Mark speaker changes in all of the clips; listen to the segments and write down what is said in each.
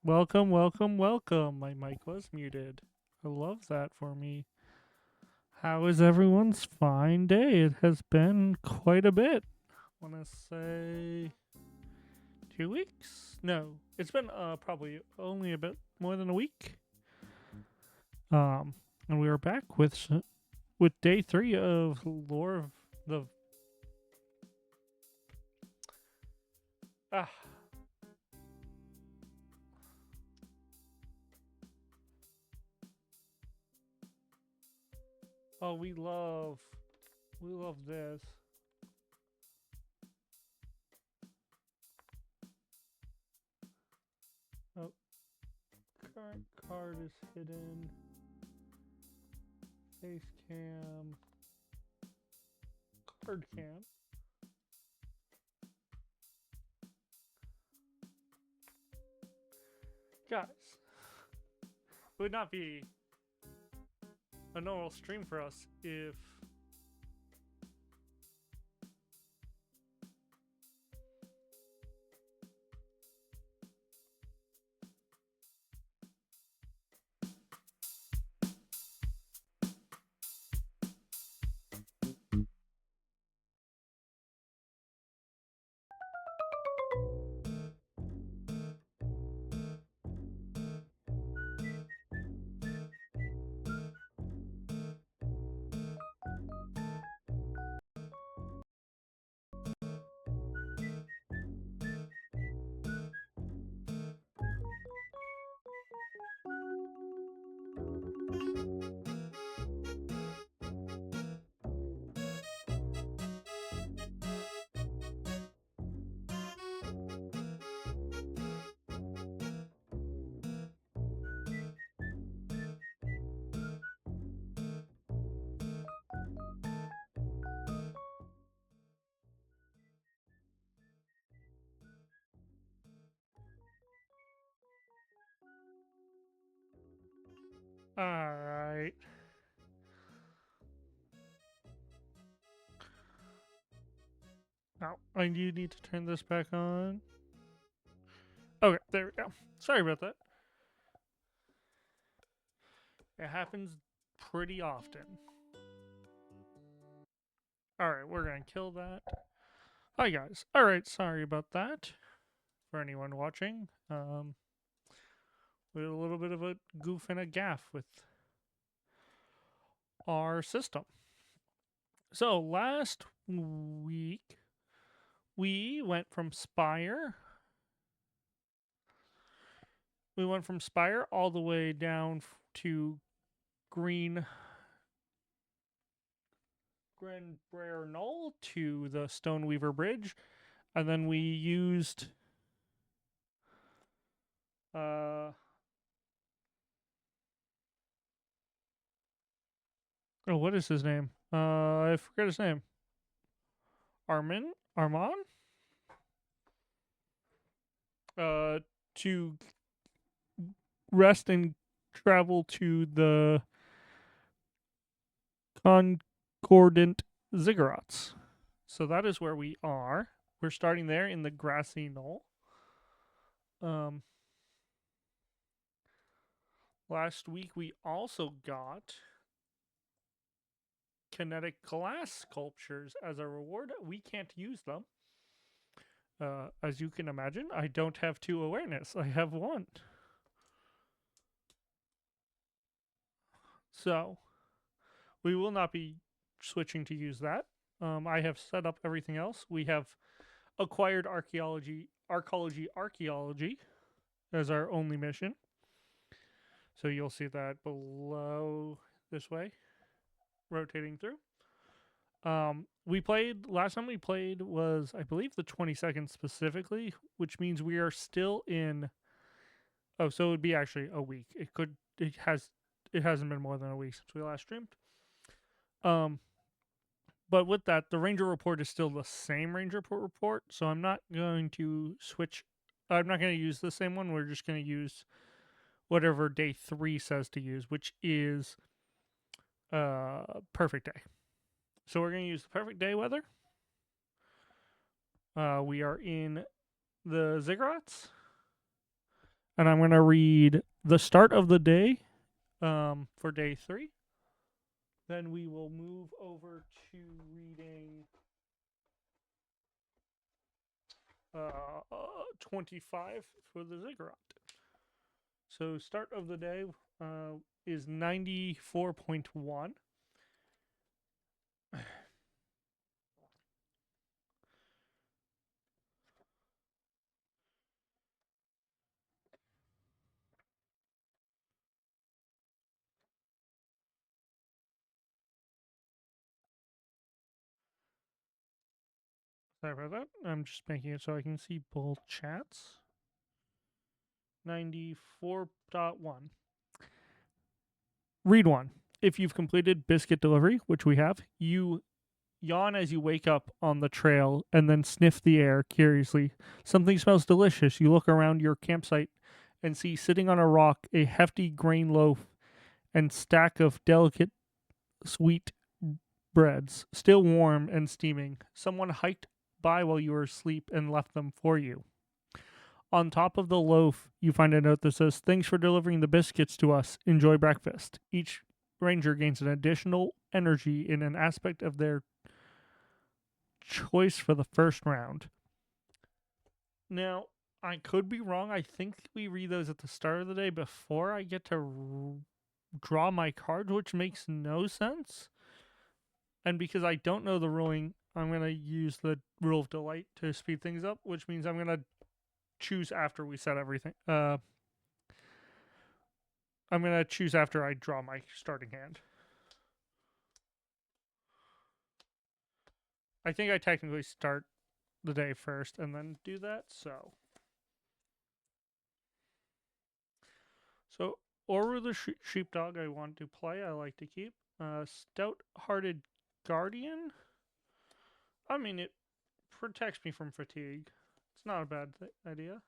Speaker 1: Welcome, welcome, welcome. My mic was muted. I love that for me. How is everyone's fine day? It has been quite a bit. I want to say 2 weeks? No, it's been probably only a bit more than a week. Um, and we are back with day 3 of Lore of the ah. Oh, we love this. Oh, current card is hidden. Face cam, card cam. Guys, it would not be a normal stream for us if Alright. Now, I do need to turn this back on. Okay, there we go. Sorry about that. It happens pretty often. Alright, we're gonna kill that. Hi guys. Alright, sorry about that. For anyone watching. We had a little bit of a goof and a gaff with our system. So last week we went from Spire. We went from Spire all the way down to Green Granbraer Knoll to the Stoneweaver Bridge, and then we used oh, what is his name? I forget his name. Armand? To rest and travel to the Concordant Ziggurats. So that is where we are. We're starting there in the grassy knoll. Last week we also got kinetic glass sculptures as a reward. We can't use them. As you can imagine, I don't have 2 awareness. I have 1. So we will not be switching to use that. I have set up everything else. We have acquired archaeology as our only mission. So you'll see that below this way, rotating through. We played last time we played was I believe the 22nd specifically, which means we are still in. Oh, so it would be actually a week. It hasn't been more than a week since we last streamed. But with that, the Ranger report is still the same Ranger report, so I'm not going to switch. I'm not going to use the same one. We're just going to use whatever day 3 says to use, which is perfect day. So we're going to use the perfect day weather. We are in the Ziggurats. and I'm going to read the start of the day for day 3. Then we will move over to reading 25 for the ziggurat. So start of the day is 94.1. Sorry about that. I'm just making it so I can see both chats. 94.1. Read 1. If you've completed biscuit delivery, which we have, you yawn as you wake up on the trail and then sniff the air curiously. Something smells delicious. You look around your campsite and see sitting on a rock a hefty grain loaf and stack of delicate sweet breads, still warm and steaming. Someone hiked by while you were asleep and left them for you. On top of the loaf, you find a note that says, "Thanks for delivering the biscuits to us. Enjoy breakfast." Each ranger gains an additional energy in an aspect of their choice for the first round. Now, I could be wrong. I think we read those at the start of the day before I get to draw my cards, which makes no sense. And because I don't know the ruling, I'm going to use the rule of delight to speed things up, which means I'm going to choose after we set everything. I'm going to choose after I draw my starting hand. I think I technically start the day first and then do that, so. So, Oru the sheepdog I want to play, I like to keep. Stout-hearted guardian. I mean, it protects me from fatigue. It's not a bad idea.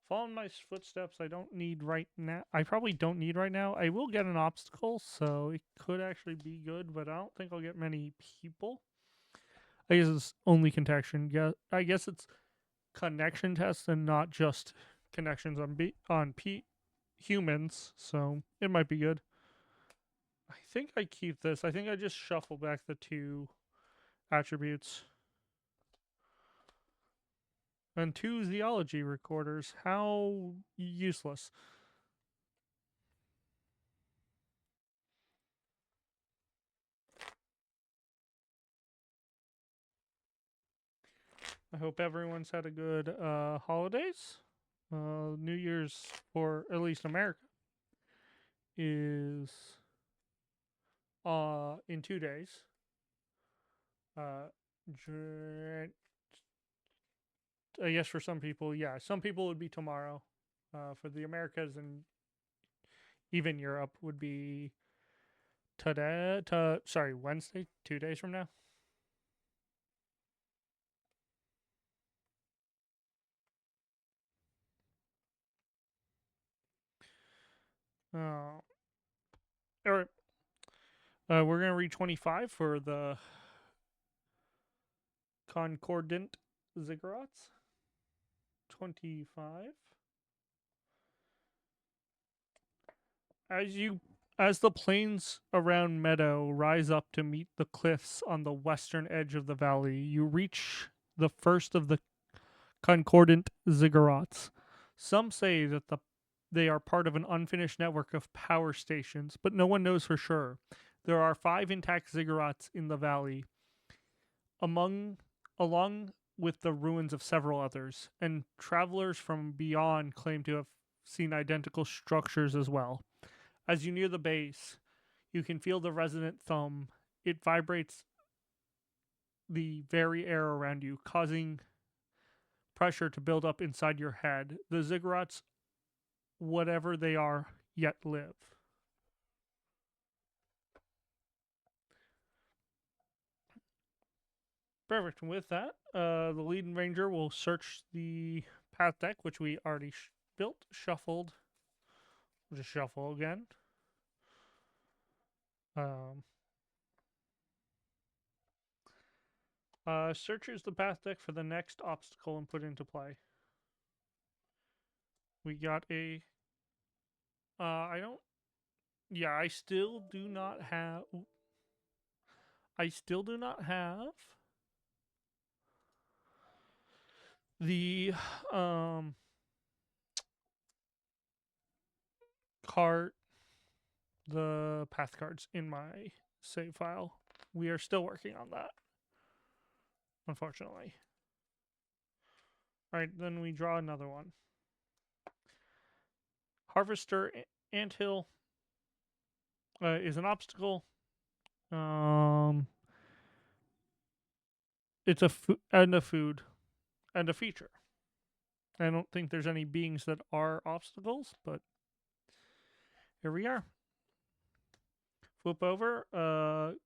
Speaker 1: Follow my footsteps. I don't need right now. I probably don't need right now. I will get an obstacle, so it could actually be good, but I don't think I'll get many people. I guess it's only connection. Yeah, I guess it's connection tests and not just connections on humans. So it might be good. I think I keep this. I think I just shuffle back the 2 attributes. And 2 zoology recorders. How useless. I hope everyone's had a good holidays. New Year's, for at least America, is in 2 days. Uh, I guess for some people, yeah, some people would be tomorrow. For the Americas and even Europe would be today. Wednesday, 2 days from now. All right. We're gonna read 25 for the concordant ziggurats. 25. As you as the plains around Meadow rise up to meet the cliffs on the western edge of the valley, you reach the first of the concordant ziggurats. Some say that they are part of an unfinished network of power stations, but no one knows for sure. There are 5 intact ziggurats in the valley, along with the ruins of several others, and travelers from beyond claim to have seen identical structures as well. As you near the base, you can feel the resonant thumb. It vibrates the very air around you, causing pressure to build up inside your head. The ziggurats, whatever they are, yet live. Perfect. And with that, the lead ranger will search the path deck, which we already built, shuffled. We'll just shuffle again. Searches the path deck for the next obstacle and put into play. We got a. I don't. Yeah, I still do not have. I still do not have the um card, the path cards in my save file. We are still working on that, unfortunately. All right, then we draw another one. Harvester Anthill is an obstacle. It's a and a food and a feature. I don't think there's any beings that are obstacles, but here we are. Flip over. The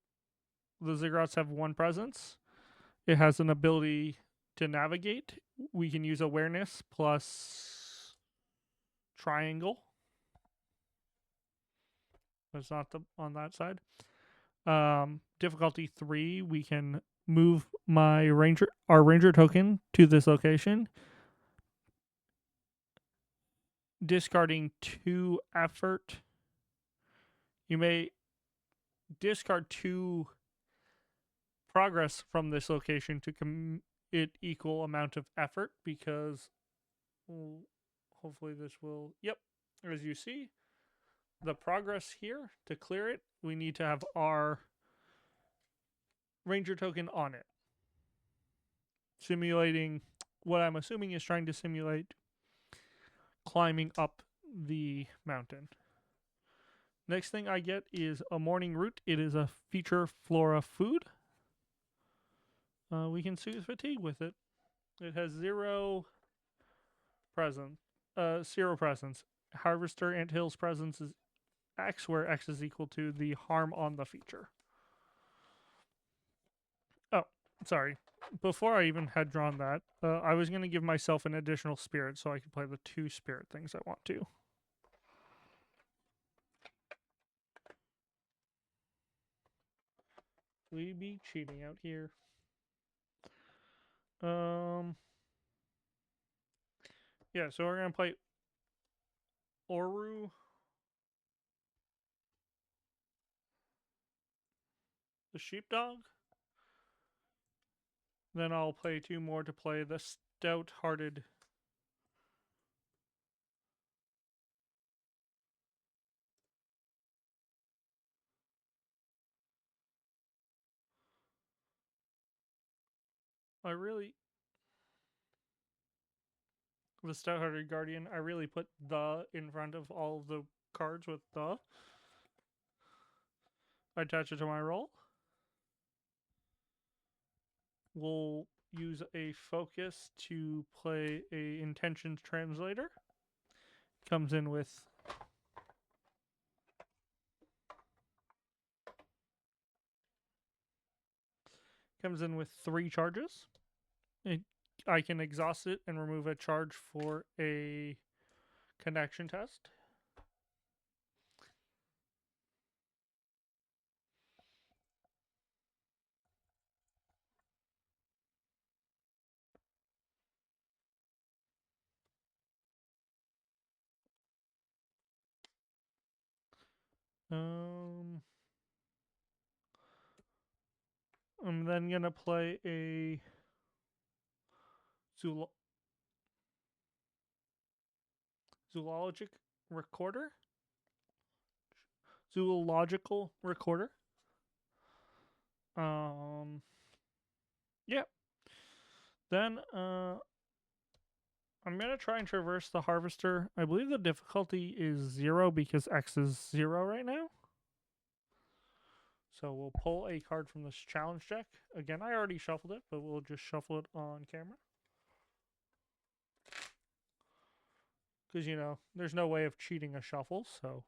Speaker 1: Ziggurats have one presence. It has an ability to navigate. We can use awareness plus triangle. That's not on that side. Difficulty 3. We can move our ranger token to this location, discarding 2 effort. You may discard 2 progress from this location to it equal amount of effort, because hopefully this will. Yep, as you see, the progress here, to clear it, we need to have our ranger token on it, simulating what I'm assuming is trying to simulate climbing up the mountain. Next thing I get is a morning root. It is a feature flora food. We can soothe fatigue with it. It has 0 presence. 0 presence. Harvester Anthill's presence is X, where X is equal to the harm on the feature. Oh, sorry. Before I even had drawn that, I was going to give myself an additional spirit so I could play the 2 spirit things I want to. We be cheating out here. Yeah, so we're going to play Oru, the sheepdog. Then I'll play 2 more to play the stout-hearted the stout-hearted guardian. I really put the in front of all of the cards with the. I attach it to my roll. We'll use a focus to play a intentions translator. Comes in with comes in with 3 charges. I can exhaust it and remove a charge for a connection test. I'm then gonna play a zoologic recorder. Zoological recorder. Yeah. Then I'm gonna try and traverse the harvester. I believe the difficulty is 0 because X is 0 right now. So we'll pull a card from this challenge deck. Again, I already shuffled it, but we'll just shuffle it on camera. Because, you know, there's no way of cheating a shuffle, so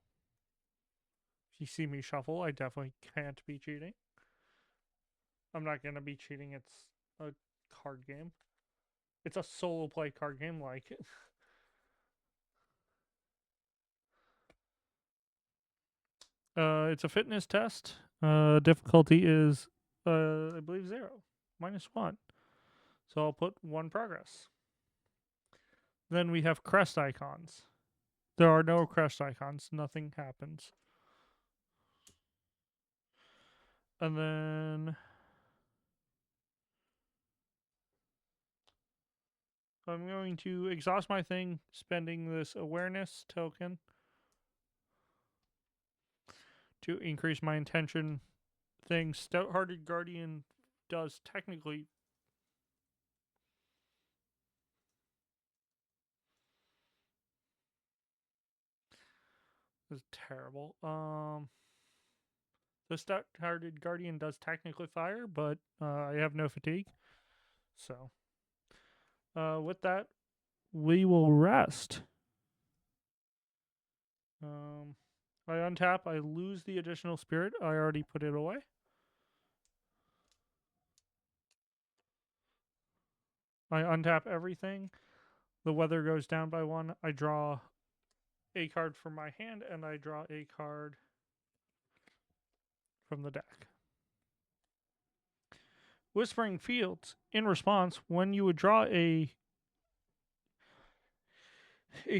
Speaker 1: if you see me shuffle, I definitely can't be cheating. I'm not going to be cheating. It's a card game. It's a solo play card game, like. It's a fitness test. Difficulty is, I believe, 0. -1. So I'll put 1 progress. Then we have crest icons. There are no crest icons. Nothing happens. And then I'm going to exhaust my thing, spending this awareness token to increase my intention thing. Stout-hearted Guardian does technically. This is terrible. The Stout-hearted Guardian does technically fire, but I have no fatigue. So, with that, we will rest. I untap. I lose the additional spirit. I already put it away. I untap everything. The weather goes down by 1. I draw a card from my hand, and I draw a card from the deck. Whispering Fields. In response, when you would draw a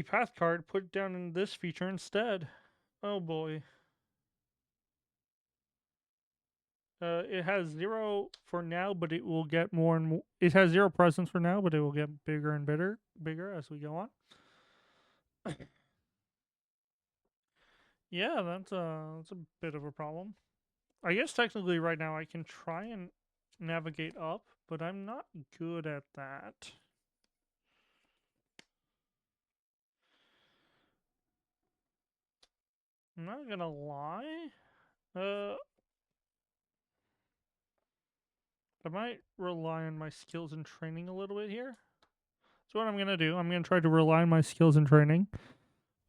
Speaker 1: path card, put it down in this feature instead. Oh boy. It has 0 for now, but it will get more and more. It has 0 presence for now, but it will get bigger and bigger as we go on. Yeah, that's a bit of a problem. I guess technically right now I can try and navigate up, but I'm not good at that. I'm not gonna lie. I might rely on my skills and training a little bit here. So what I'm gonna do, I'm gonna try to rely on my skills and training.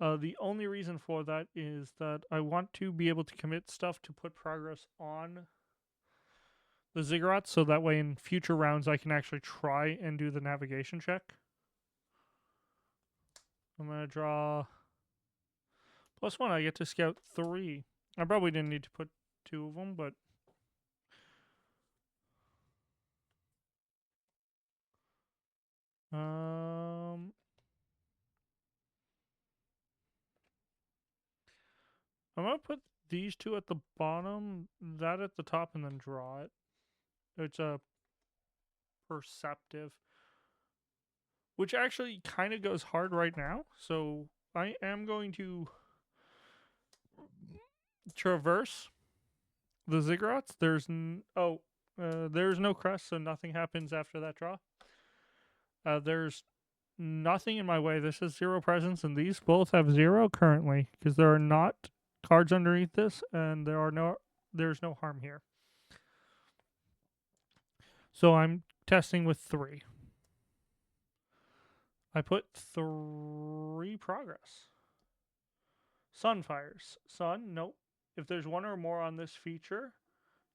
Speaker 1: The only reason for that is that I want to be able to commit stuff to put progress on the ziggurats, so that way in future rounds I can actually try and do the navigation check. I'm gonna draw +1. I get to scout 3. I probably didn't need to put 2 of them, but I'm gonna put these 2 at the bottom, that at the top, and then draw it. It's a perceptive, which actually kind of goes hard right now. So I am going to traverse the ziggurats. There's no crest, so nothing happens after that draw. There's nothing in my way. This has 0 presence, and these both have 0 currently because there are not cards underneath this, and there's no harm here. So I'm testing with 3. I put 3 progress. Sunfires. Sun, nope. If there's 1 or more on this feature,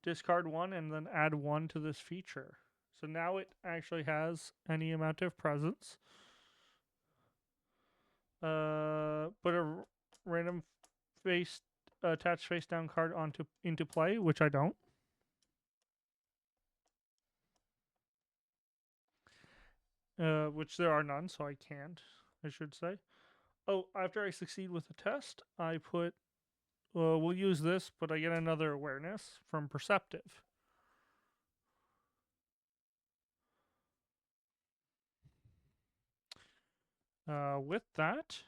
Speaker 1: discard 1 and then add 1 to this feature. So now it actually has any amount of presence. Put a random attached face down card into play, which I don't. Which there are none, so I can't, I should say. Oh, after I succeed with the test, I put we'll use this, but I get another awareness from Perceptive. With that,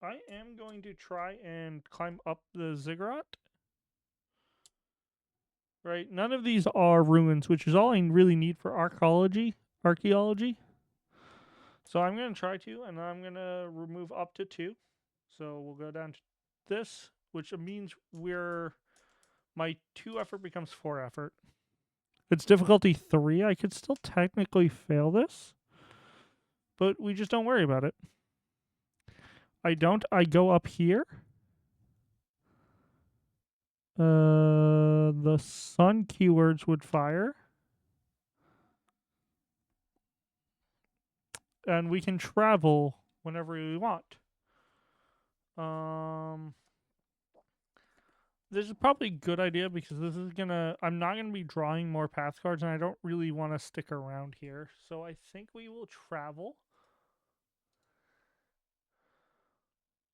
Speaker 1: I am going to try and climb up the ziggurat. Right, none of these are ruins, which is all I really need for archaeology. So I'm going to try to, and I'm going to remove up to 2. So we'll go down to this, which means my 2 effort becomes 4 effort. It's difficulty 3. I could still technically fail this, but we just don't worry about it. I go up here. The sun keywords would fire. And we can travel whenever we want. This is probably a good idea because this is gonna. I'm not gonna be drawing more path cards, and I don't really want to stick around here. So I think we will travel.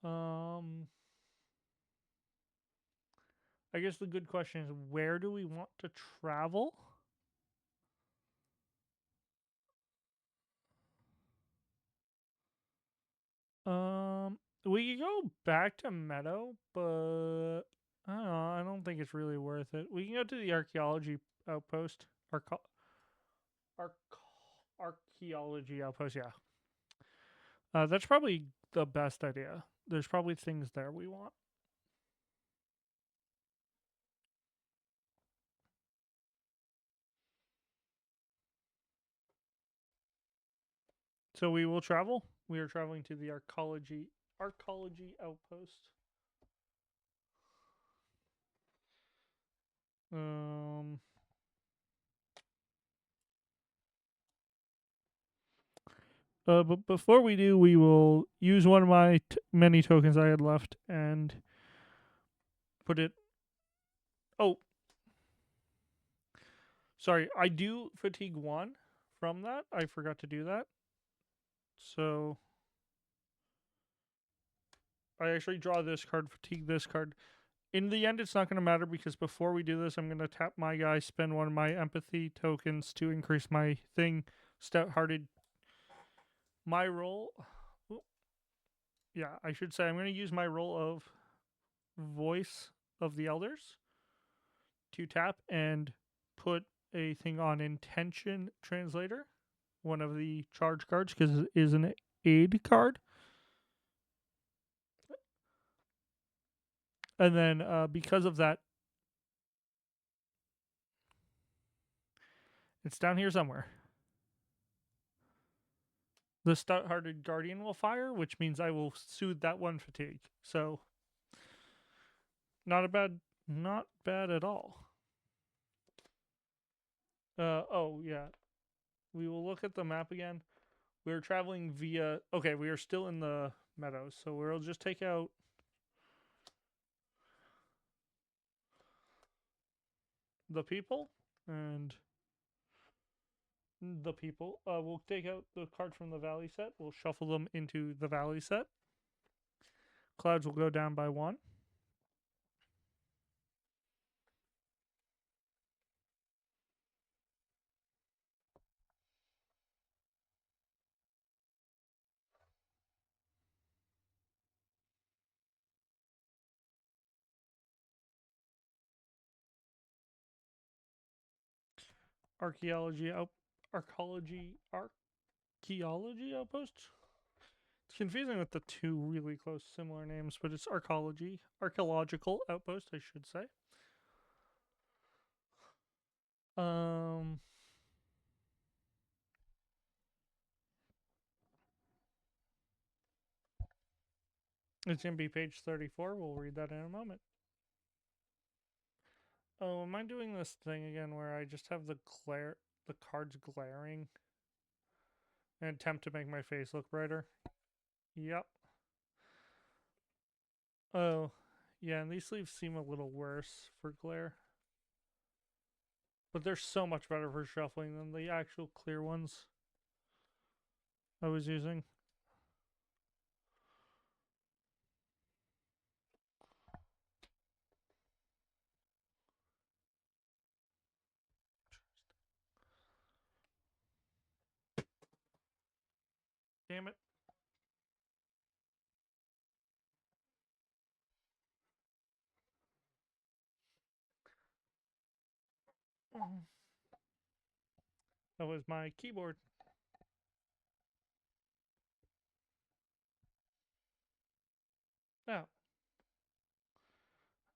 Speaker 1: Um, I guess the good question is, where do we want to travel? We could go back to Meadow, but I don't know. I don't think it's really worth it. We can go to the archaeology outpost. Arch- archaeology outpost. Yeah, that's probably the best idea. There's probably things there we want. So we will travel. We are traveling to the archaeology outpost. Um, but before we do, we will use one of my many tokens I had left and put it. Oh, sorry. I do fatigue one from that. I forgot to do that. So I actually draw this card, fatigue this card. In the end, it's not going to matter because before we do this, I'm going to tap my guy, spend one of my empathy tokens to increase my thing. Stout hearted. My roll. Yeah, I should say I'm going to use my roll of Voice of the Elders to tap and put a thing on Intention Translator, one of the charge cards, because it is an aid card. And then because of that, it's down here somewhere. The Stout-Hearted Guardian will fire, which means I will soothe that one fatigue. So, not bad at all. Oh yeah, we will look at the map again. We're traveling via. Okay, we are still in the meadows, so we'll just take out the people and the people. We'll take out the cards from the valley set. We'll shuffle them into the valley set. Clouds will go down by one. Archaeology out. Archaeology outpost. It's confusing with the two really close similar names, but it's archaeological outpost, I should say. Um, it's gonna be page 34. We'll read that in a moment. Oh, am I doing this thing again where I just have the cards glaring, and attempt to make my face look brighter? Yep. Oh, yeah, and these sleeves seem a little worse for glare, but they're so much better for shuffling than the actual clear ones I was using. Damn it. That was my keyboard. Oh,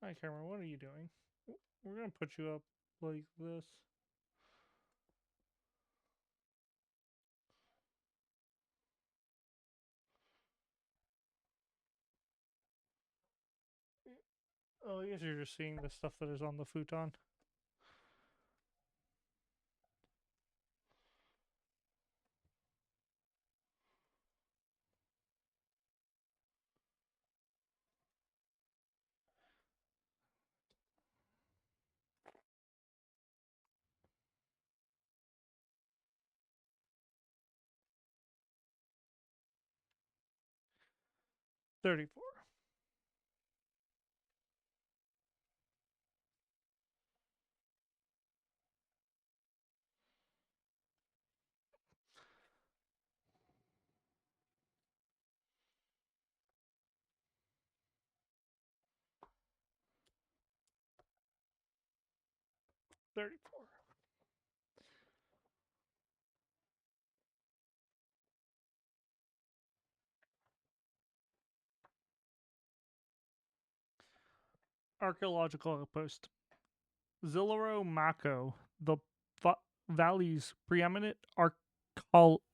Speaker 1: hi, camera. What are you doing? We're gonna put you up like this. Oh, I guess you're just seeing the stuff that is on the futon. 34. $34. Archaeological outpost. Ziluro Mako, the valley's preeminent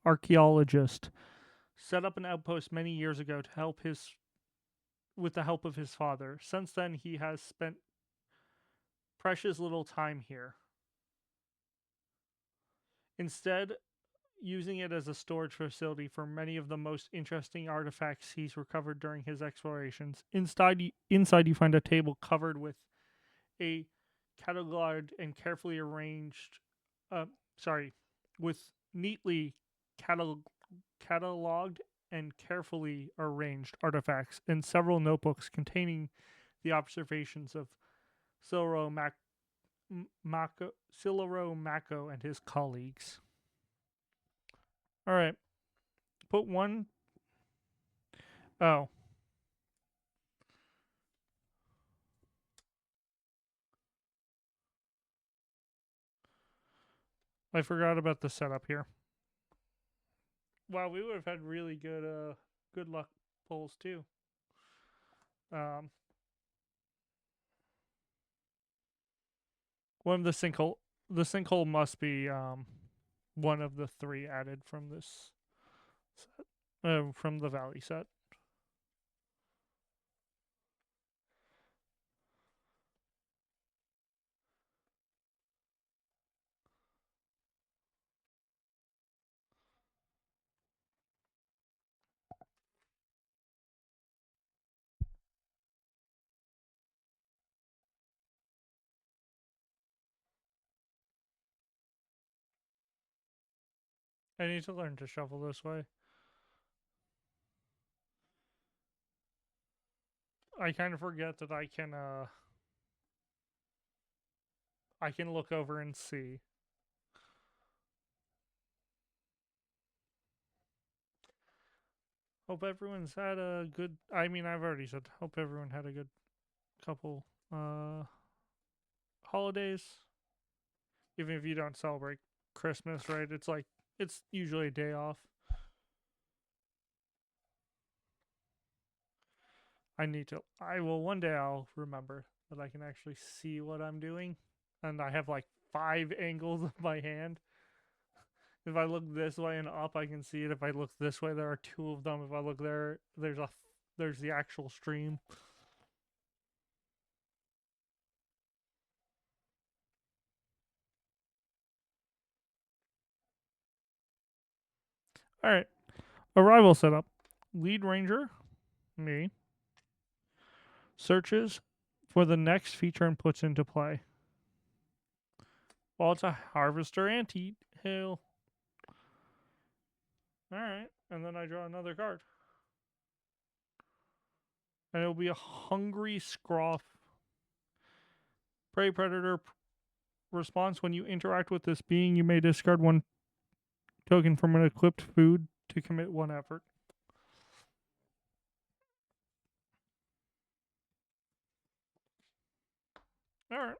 Speaker 1: archaeologist, set up an outpost many years ago to help his with the help of his father. Since then, he has spent precious little time here. Instead, using it as a storage facility for many of the most interesting artifacts he's recovered during his explorations. Inside you find a table covered with a cataloged and carefully arranged, uh, sorry, with neatly cataloged and carefully arranged artifacts and several notebooks containing the observations of Silro Mako and his colleagues. All right, put one. Oh, I forgot about the setup here. Wow, we would have had really good luck pulls too. Um, one of the sinkhole must be one of the three added from this set, from the valley set. I need to learn to shuffle this way. I kind of forget that I can look over and see. Hope everyone's had a good. I mean, I've already said. Hope everyone had a good couple holidays. Even if you don't celebrate Christmas, right? It's like it's usually a day off. I need to. I will one day. I'll remember that I can actually see what I'm doing, and I have like 5 angles of my hand. If I look this way and up, I can see it. If I look this way, there are 2 of them. If I look there, there's the actual stream. All right, arrival setup. Lead ranger, me, searches for the next feature and puts into play. Well, it's a harvester ante hill. All right, and then I draw another card, and it'll be a hungry scruff. Prey predator response: when you interact with this being, you may discard 1 token from an equipped food to commit 1 effort. All right.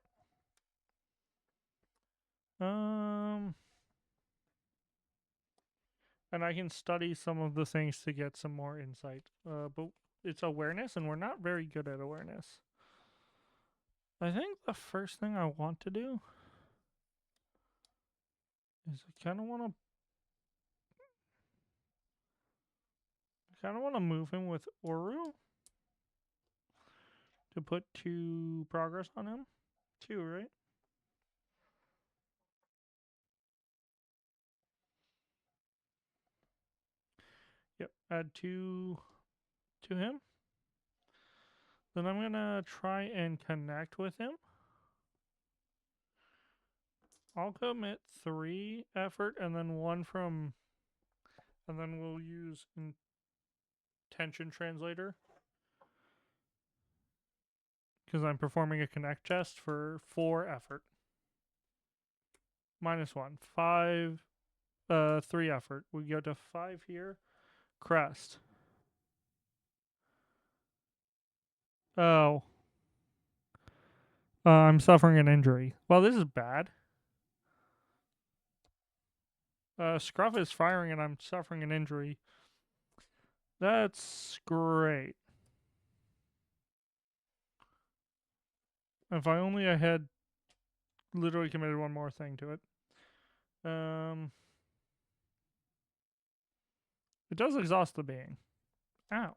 Speaker 1: And I can study some of the things to get some more insight. But it's awareness, and we're not very good at awareness. I think the first thing I want to do is I kind of want to move him with Oru to put 2 progress on him. 2, right? Yep. Add 2 to him. Then I'm gonna try and connect with him. I'll commit 3 effort and then 1 from, and then we'll use intention translator because I'm performing a connect chest for 4 effort. -1. 5, 3 effort. We go to 5 here. Crest. Oh. I'm suffering an injury. Well, this is bad. Scruff is firing and I'm suffering an injury. That's great. If I only I had literally committed one more thing to it. It does exhaust the being. Ow.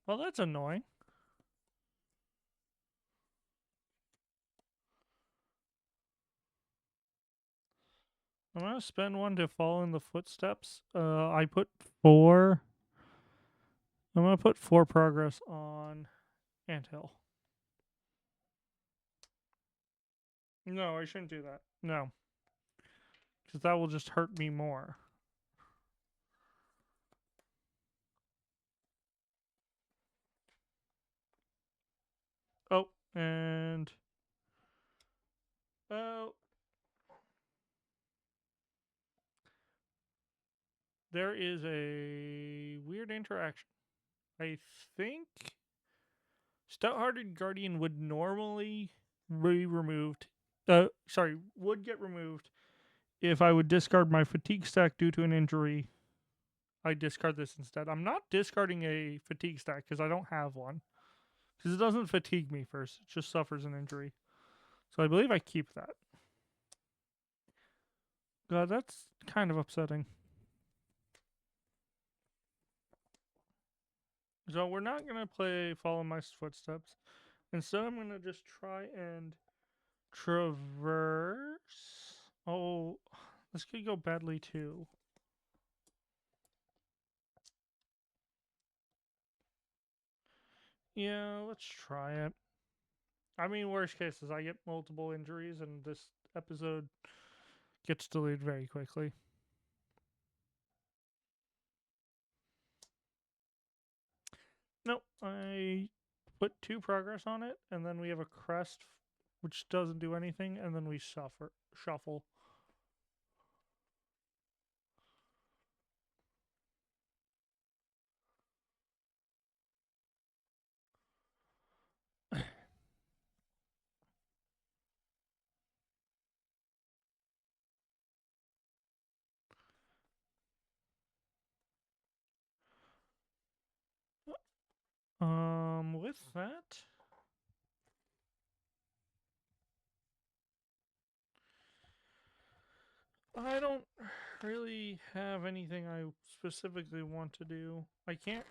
Speaker 1: Well, that's annoying. I'm gonna spend one to follow in the footsteps. I put 4. I'm gonna put 4 progress on Anthill. No, I shouldn't do that. No, because that will just hurt me more. Oh, and oh, there is a weird interaction. I think Stout-Hearted Guardian would normally be removed. Would get removed if I would discard my fatigue stack due to an injury. I discard this instead. I'm not discarding a fatigue stack because I don't have one. Because it doesn't fatigue me first, it just suffers an injury. So I believe I keep that. God, that's kind of upsetting. So we're not going to play Follow My Footsteps. Instead, I'm going to just try and traverse. Oh, this could go badly too. Yeah, let's try it. I mean, worst case is I get multiple injuries and this episode gets deleted very quickly. Nope, I put 2 progress on it, and then we have a crest, which doesn't do anything, and then we shuffle. With that, I don't really have anything I specifically want to do. I can't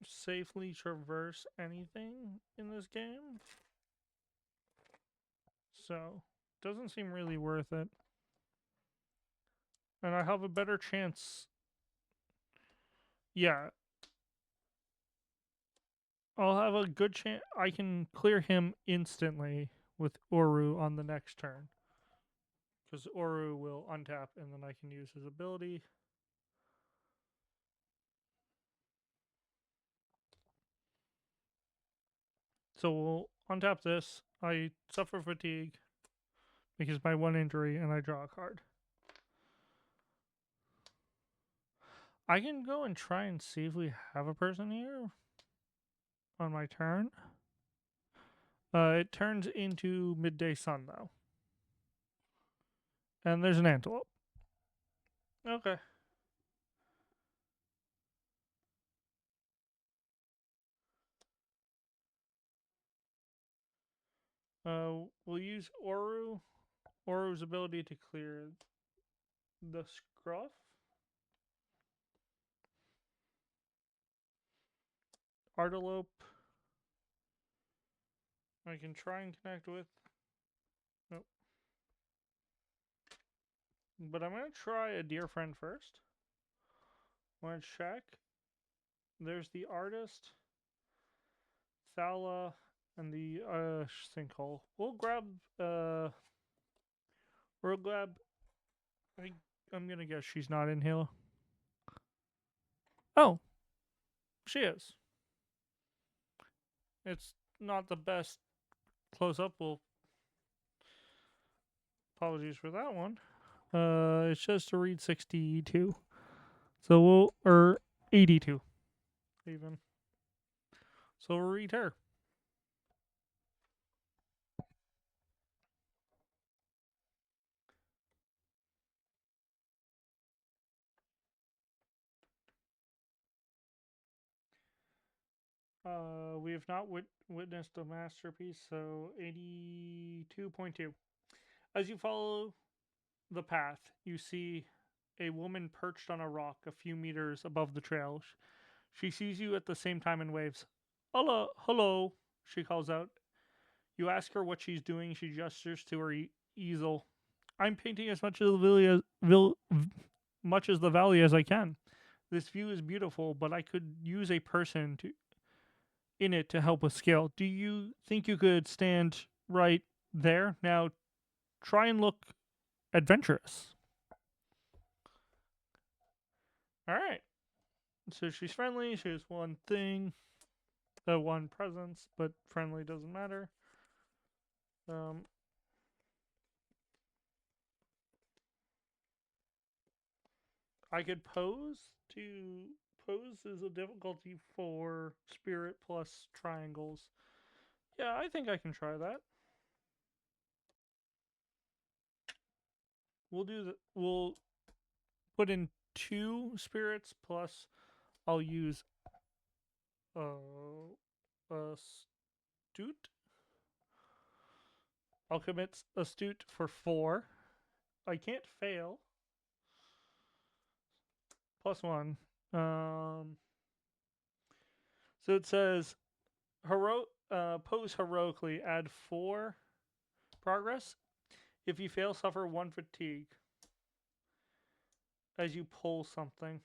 Speaker 1: safely traverse anything in this game, so doesn't seem really worth it. And I have a better chance. Yeah, I'll have a good chance. I can clear him instantly with Oru on the next turn. Because Oru will untap and then I can use his ability. So we'll untap this. I suffer fatigue because my 1 injury and I draw a card. I can go and try and see if we have a person here on my turn. It turns into midday sun though. And there's an antelope. Okay. We'll use Oru's ability to clear the scruff. Artelope. I can try and connect with. Nope. But I'm going to try a dear friend first. Want to check? There's the artist, Thala, and the sinkhole. We'll grab. We'll grab. I'm gonna guess she's not in here. Oh, she is. It's not the best close up. Well, apologies for that one. It's just to read 62. So or 82 even. So we'll read her. We have not witnessed a masterpiece, so 82.2. As you follow the path, you see a woman perched on a rock a few meters above the trail. She sees you at the same time and waves. Hello, hello, she calls out. You ask her what she's doing. She gestures to her easel. I'm painting as much of the much as the valley as I can. This view is beautiful, but I could use a person to in it to help with scale. Do you think you could stand right there? Now try and look adventurous. All right. So she's friendly. She has one thing, one presence, but friendly doesn't matter. Um, I could to pose is a difficulty for spirit plus triangles. Yeah, I think I can try that. We'll put in two spirits plus I'll use astute. I'll commit astute for 4. I can't fail. Plus 1. So it says pose heroically, add 4 progress. If you fail, suffer 1 fatigue as you pull something.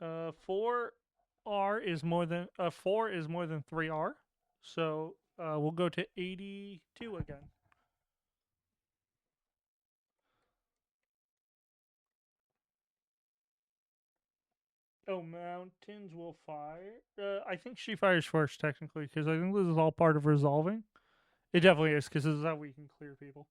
Speaker 1: 4R is more than 4 is more than 3R. So we'll go to 82 again. Oh, mountains will fire. I think she fires first, technically, because I think this is all part of resolving. It definitely is, because this is how we can clear people.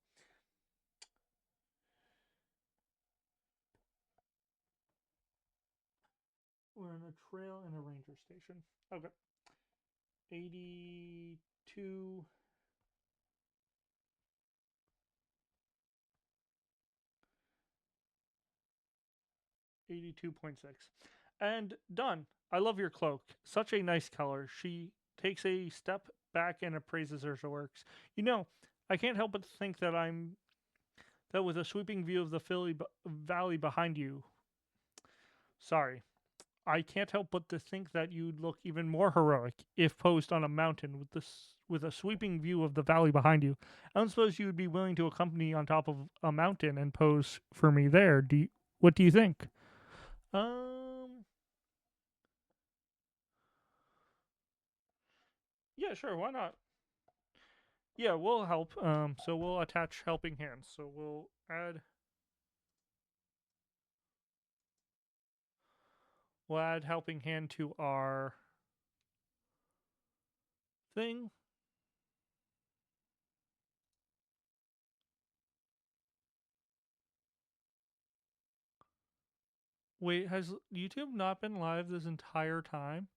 Speaker 1: We're in a trail and a ranger station. Okay. 82. 82.6. And done. I love your cloak. Such a nice color. She takes a step back and appraises her works. You know, I can't help but think that with a sweeping view of the valley behind you. Sorry. I can't help but to think that you'd look even more heroic if posed on a mountain with a sweeping view of the valley behind you. I don't suppose you would be willing to accompany me on top of a mountain and pose for me there. What do you think? Um, yeah, sure, why not? Yeah, we'll help. So we'll attach helping hands. So we'll add helping hand to our thing. Wait, has YouTube not been live this entire time?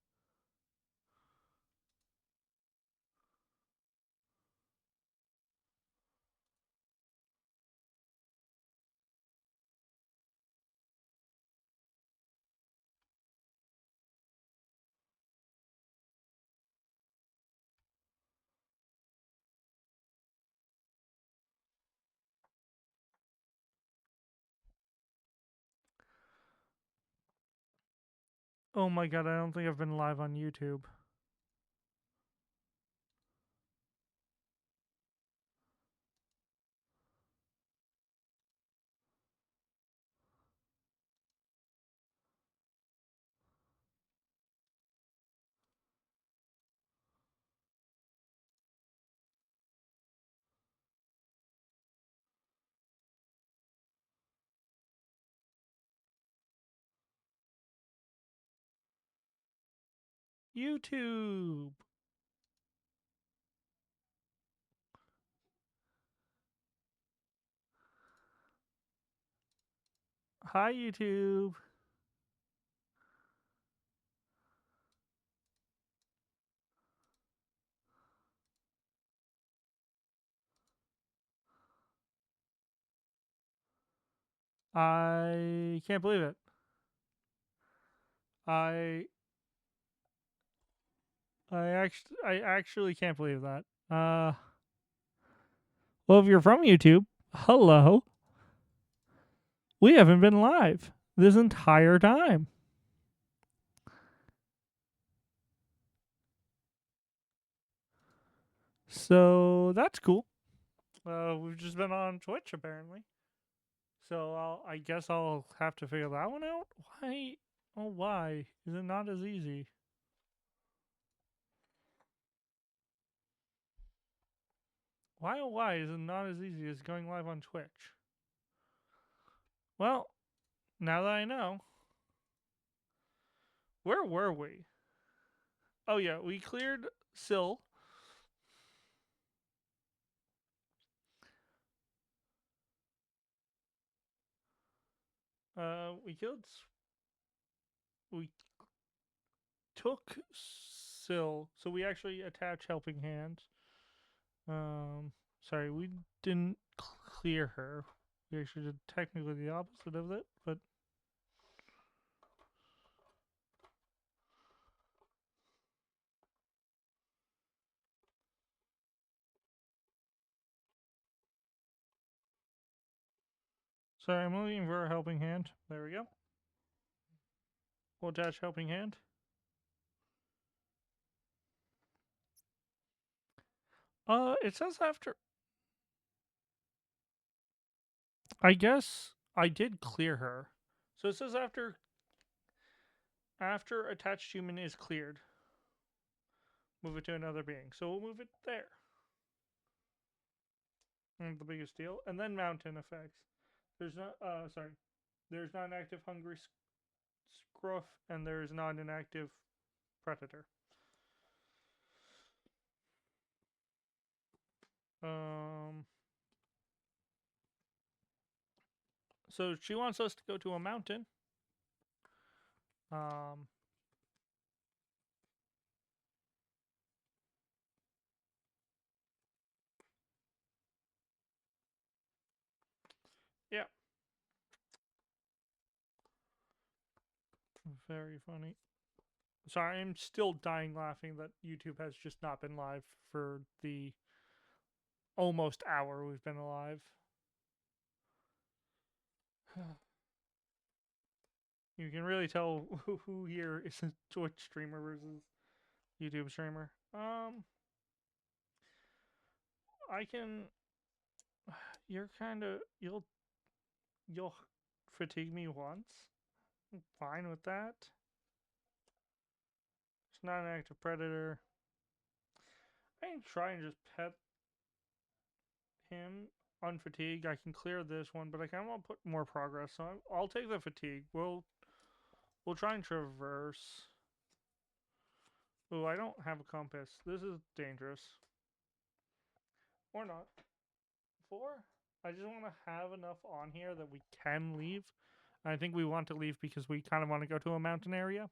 Speaker 1: Oh my god, I don't think I've been live on YouTube. YouTube. Hi, YouTube. I can't believe it. I I actually can't believe that. Well, if you're from YouTube, hello. We haven't been live this entire time. So that's cool. We've just been on Twitch apparently. So I guess I'll have to figure that one out. Why? Oh, why is it not as easy? Why, oh, why is it not as easy as going live on Twitch? Well, now that I know, where were we? Oh yeah, we cleared Sill. We killed. We took Sill, so we actually attach helping hands. Sorry, we didn't clear her. We actually did technically the opposite of it, but sorry, I'm looking for a helping hand. There we go. We'll attach helping hand. It says after. I guess I did clear her. So it says after attached human is cleared, move it to another being. So we'll move it there. The biggest deal, and then mountain effects. There's not. Sorry. There's not an active hungry scruff, and there's not an active predator. Um. So she wants us to go to a mountain. Um. Yeah. Very funny. Sorry, I'm still dying laughing that YouTube has just not been live for the almost hour we've been alive. You can really tell who here is a Twitch streamer versus YouTube streamer. I can. You're kind of you'll fatigue me once. I'm fine with that. It's not an active predator. I can try and just pet him on fatigue. I can clear this one, but I kind of want to put more progress. So I'll take the fatigue. We'll try and traverse. Oh, I don't have a compass. This is dangerous. Or not. 4? I just want to have enough on here that we can leave. I think we want to leave because we kind of want to go to a mountain area.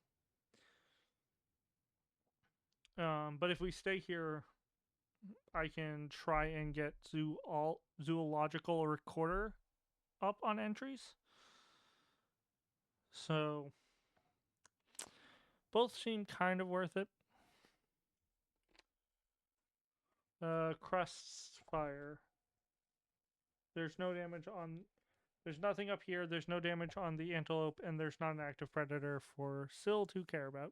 Speaker 1: But if we stay here, I can try and get zoological recorder up on entries. So both seem kind of worth it. Crust's fire. There's no damage on. There's nothing up here. There's no damage on the antelope, and there's not an active predator for Syl to care about.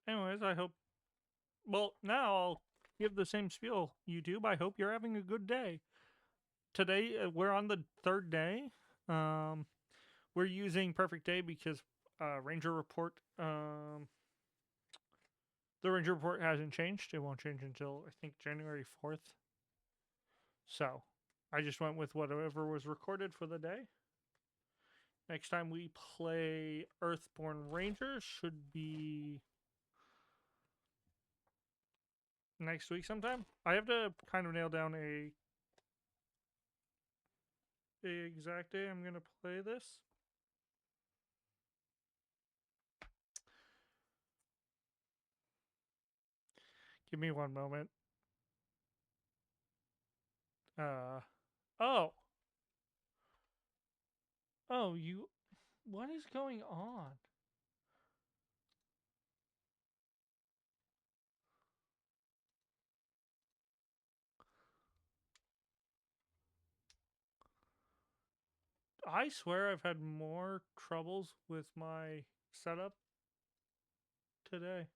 Speaker 1: Anyways, I hope. Well, now I'll give the same spiel. YouTube, I hope you're having a good day. Today, we're on the third day. Um, we're using perfect day because Ranger Report. The Ranger Report hasn't changed. It won't change until I think January 4th. So I just went with whatever was recorded for the day. Next time we play Earthborne Rangers should be next week sometime. I have to kind of nail down a exact day I'm gonna play this. Give me one moment. Uh oh. Oh, you what is going on? I swear I've had more troubles with my setup today.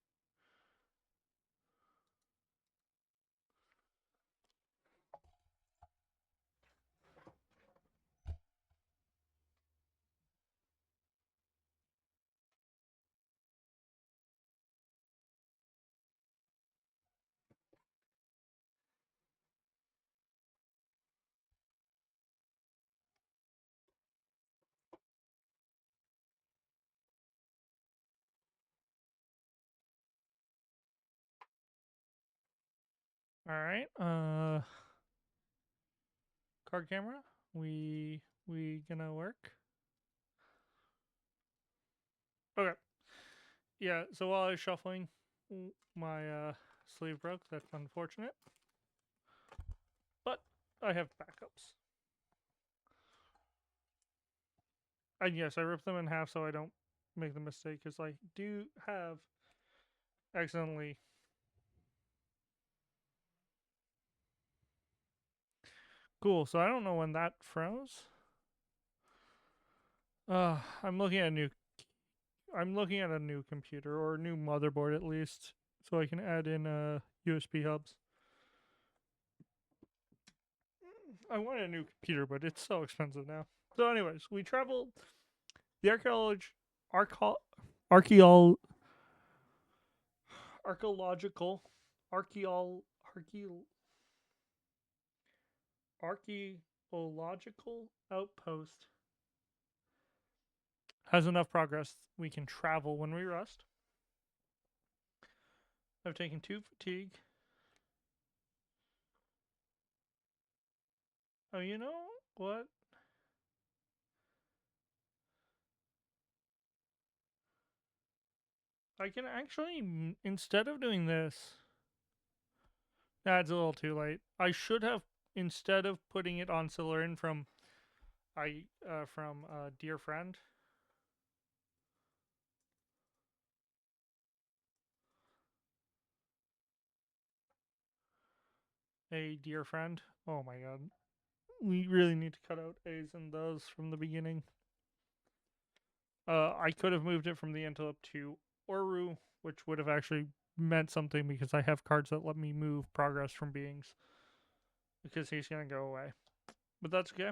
Speaker 1: All right. Card camera. We gonna work. Okay. Yeah. So while I was shuffling, my sleeve broke. That's unfortunate. But I have backups. And yes, I ripped them in half so I don't make the mistake because I do have accidentally. Cool. So I don't know when that froze. I'm looking at a new. I'm looking at a new computer or a new motherboard at least, so I can add in USB hubs. I want a new computer, but it's so expensive now. So, anyways, we traveled the archaeological archaeological archaeol archaeol archaeological outpost has enough progress we can travel when we rest. I've taken 2 fatigue. Oh, you know what? I can actually, instead of doing this, that's a little too late. I should have, instead of putting it on Celerin from Dear Friend. A dear friend. Oh my god. We really need to cut out A's and those from the beginning. I could have moved it from the Antelope to Oru, which would have actually meant something because I have cards that let me move progress from beings. Because he's gonna go away. But that's okay.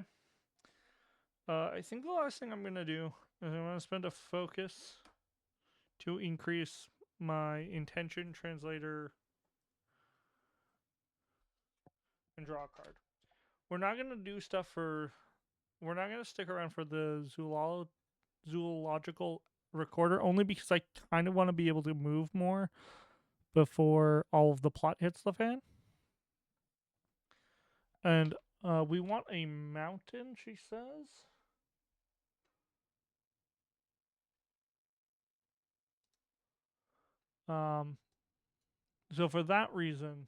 Speaker 1: I think the last thing I'm gonna do is I'm gonna spend a focus to increase my intention translator and draw a card. We're not gonna do stuff for. We're not gonna stick around for the zoological recorder only because I kind of want to be able to move more before all of the plot hits the fan. And we want a mountain, she says. Um, so for that reason,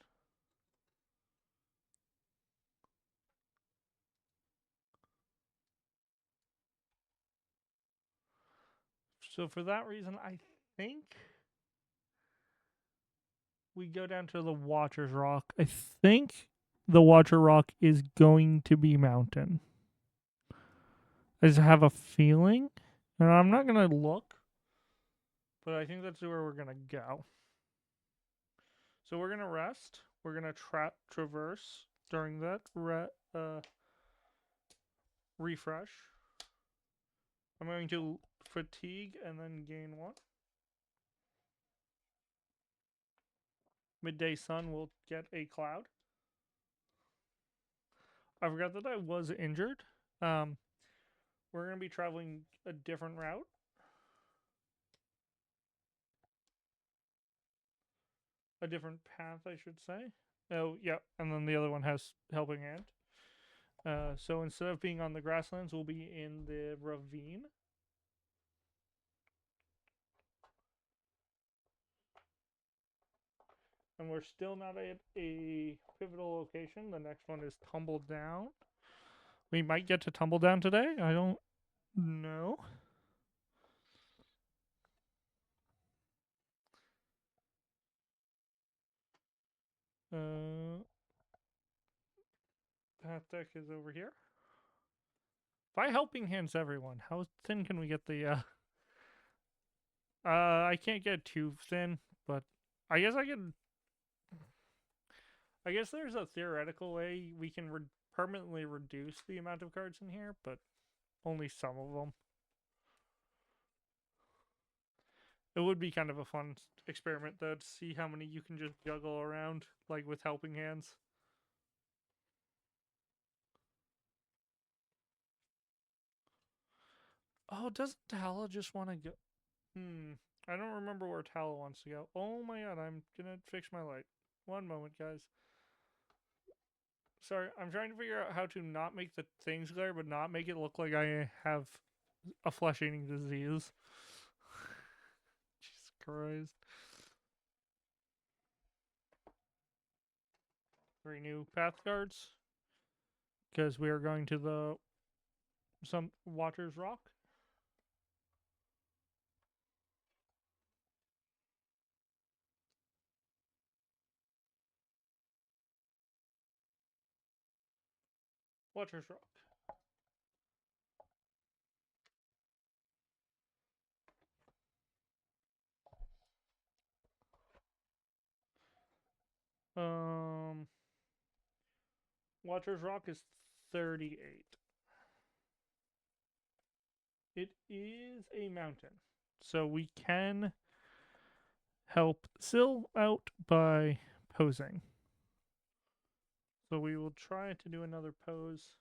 Speaker 1: I think we go down to the Watcher's Rock. I think the Watcher Rock is going to be mountain. I just have a feeling, and I'm not gonna look, but I think that's where we're gonna go. So we're gonna rest. We're gonna traverse during that refresh. I'm going to fatigue and then gain 1. Midday sun will get a cloud. I forgot that I was injured. We're going to be traveling a different route. A different path, I should say. Oh, yeah. And then the other one has helping hand. So instead of being on the grasslands, we'll be in the ravine. And we're still not at a pivotal location. The next one is Tumble Down. We might get to Tumble Down today. I don't know. Path deck is over here. By helping hands everyone, how thin can we get the I can't get too thin, but I guess I can. I guess there's a theoretical way we can permanently reduce the amount of cards in here, but only some of them. It would be kind of a fun experiment, though, to see how many you can just juggle around, like with helping hands. Oh, doesn't Tala just want to go? I don't remember where Tala wants to go. Oh my god, I'm gonna fix my light. One moment, guys. Sorry, I'm trying to figure out how to not make the things glare, but not make it look like I have a flesh-eating disease. Jesus Christ. 3 new path cards. Because we are going to the some Waters Rock. Waters Rock. Waters Rock is 38. It is a mountain. So we can help Syl out by posing. So we will try to do another pose.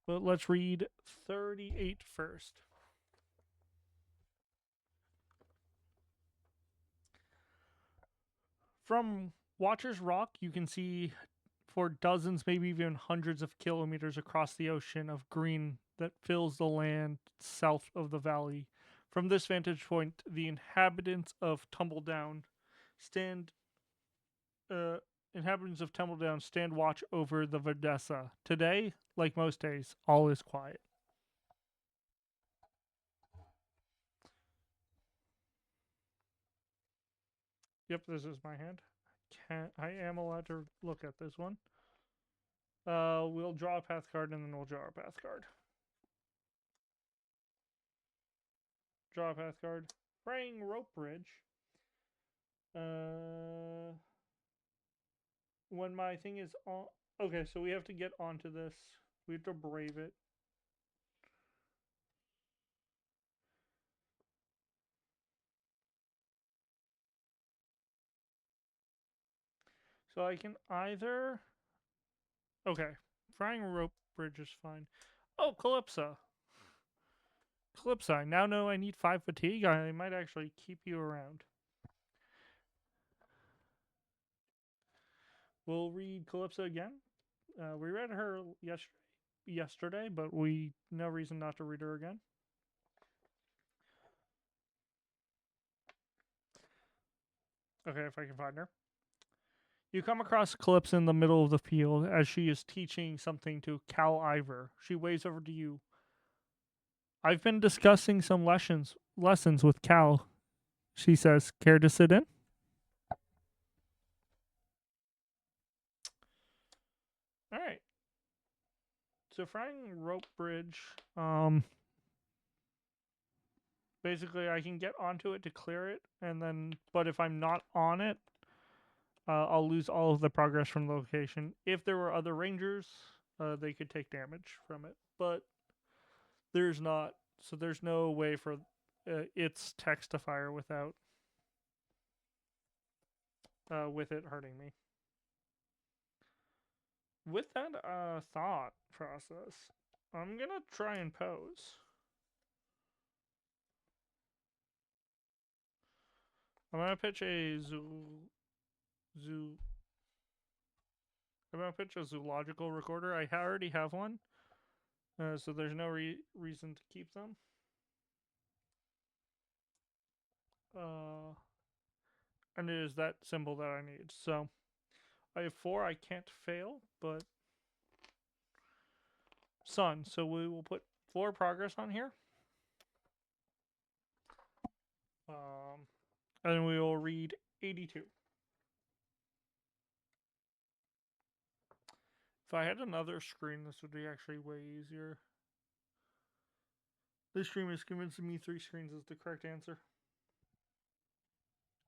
Speaker 1: But let's read 38 first. From Watcher's Rock, you can see for dozens, maybe even hundreds of kilometers across the ocean of green that fills the land south of the valley. From this vantage point, the inhabitants of Tumbledown stand stand watch over the Verdessa. Today, like most days, all is quiet. Yep, this is my hand. I am allowed to look at this one. We'll draw a path card and then we'll draw a path card. Draw a path card. Fraying Rope Bridge. When my thing is on. Okay, so we have to get onto this. We have to brave it. So I can either. Okay, Frying Rope Bridge is fine. Oh, Calypso. Calypso, I now know I need 5 fatigue. I might actually keep you around. We'll read Calypso again. We read her yesterday, but we no reason not to read her again. Okay, if I can find her. You come across Calypso in the middle of the field as she is teaching something to Cal Ivor. She waves over to you. I've been discussing some lessons with Cal, she says. Care to sit in? All right. So Frying Rope Bridge, basically I can get onto it to clear it, and then, but if I'm not on it, I'll lose all of the progress from the location. If there were other rangers, they could take damage from it, but there's not. So there's no way for its text to fire without with it hurting me. With that thought process, I'm gonna try and pose. I'm gonna pitch a zoo. I'm gonna pitch a zoological recorder. I already have one, so there's no reason to keep them. Uh, and it is that symbol that I need. So I have 4. I can't fail, but sun. So we will put 4 progress on here. And we will read 82. If I had another screen, this would be actually way easier. This stream is convincing me 3 screens is the correct answer.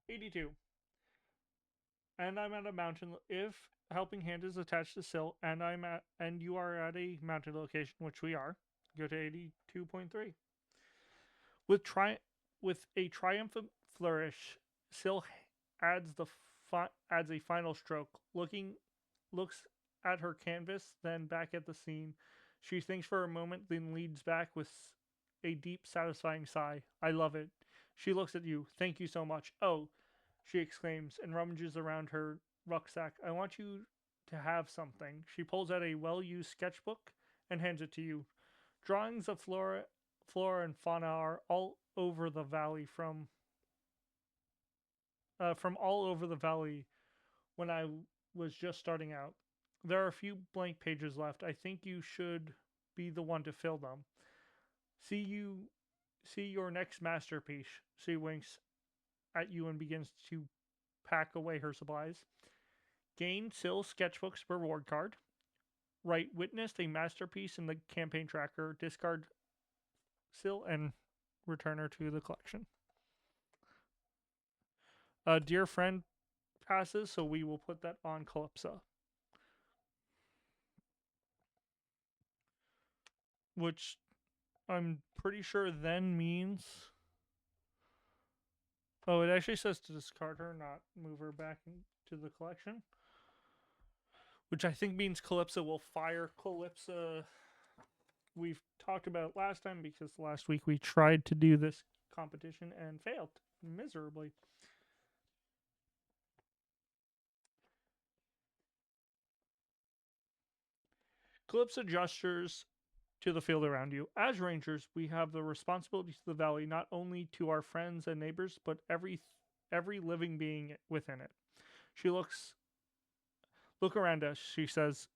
Speaker 1: 82. And I'm at a mountain. If helping hand is attached to sill, and you are at a mountain location, which we are, go to 82.3. With with a triumphant flourish, Syl adds a final stroke. Looks at her canvas, then back at the scene. She thinks for a moment, then leads back with a deep, satisfying sigh. I love it. She looks at you. Thank you so much. Oh, she exclaims and rummages around her rucksack. I want you to have something. She pulls out a well-used sketchbook and hands it to you. Drawings of flora and fauna are all over the valley from all over the valley when I was just starting out. There are a few blank pages left. I think you should be the one to fill them. See you see your next masterpiece. She winks at you and begins to pack away her supplies. Gain Syl Sketchbook's reward card. Write witnessed a masterpiece in the campaign tracker. Discard Syl and return her to the collection. A dear friend passes, so we will put that on Calypso. Which I'm pretty sure then means. Oh, it actually says to discard her, not move her back into the collection. Which I think means Calypso will fire Calypso. We've talked about last time because last week we tried to do this competition and failed miserably. Calypso gestures to the field around you. As rangers, we have the responsibility to the valley not only to our friends and neighbors, but every living being within it. She look around us, she says,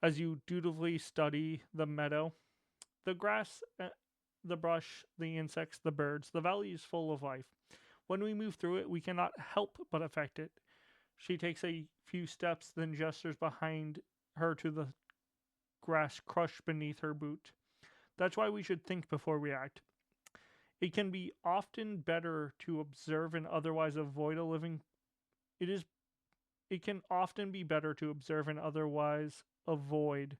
Speaker 1: as you dutifully study the meadow, the grass, the brush, the insects, the birds. The valley is full of life. When we move through it, we cannot help but affect it. She takes a few steps, then gestures behind her to the grass crushed beneath her boot. That's why we should think before we act. It can be often better to observe and otherwise avoid a living. It is. It can often be better to observe and otherwise avoid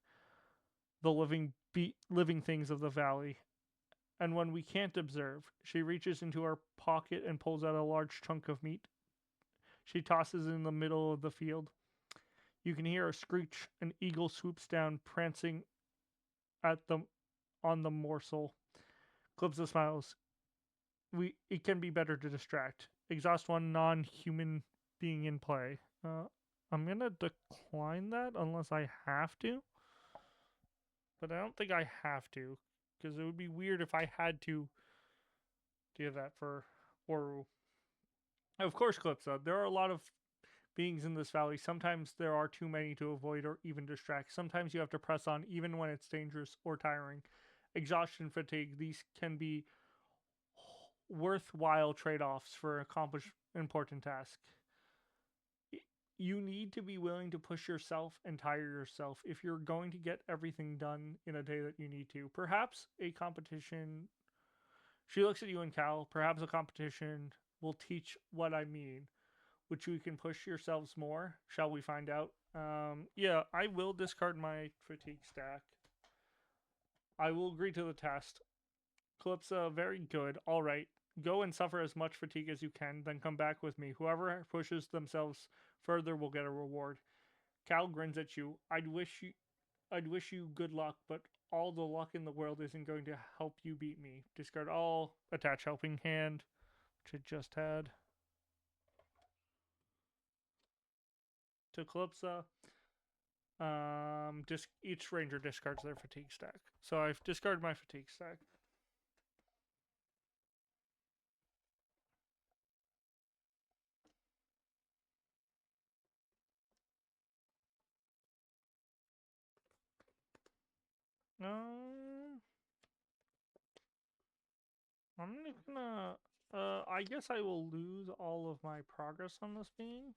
Speaker 1: the living things of the valley. And when we can't observe, she reaches into her pocket and pulls out a large chunk of meat. She tosses it in the middle of the field. You can hear a screech. An eagle swoops down, prancing at the on the morsel. Calypso smiles. It can be better to distract. Exhaust one non-human being in play. I'm gonna decline that unless I have to. But I don't think I have to, because it would be weird if I had to do that for Oru. Of course, Calypso, there are a lot of beings in this valley. Sometimes there are too many to avoid or even distract. Sometimes you have to press on even when it's dangerous or tiring. Exhaustion, fatigue, these can be worthwhile trade-offs for accomplish important tasks. You need to be willing to push yourself and tire yourself if you're going to get everything done in a day that you need to. Perhaps a competition. She looks at you and Cal. Perhaps a competition will teach what I mean. which you can push yourselves more. Shall we find out? Yeah, I will discard my fatigue stack. I will agree to the test. Calypso, very good. All right. Go and suffer as much fatigue as you can, then come back with me. Whoever pushes themselves further will get a reward. Cal grins at you. I'd wish you good luck, but all the luck in the world isn't going to help you beat me. Discard all. Attach helping hand, which I just had. To Calypso. Each ranger discards their fatigue stack. So I've discarded my fatigue stack. Um, I'm gonna. I guess I will lose all of my progress on this being.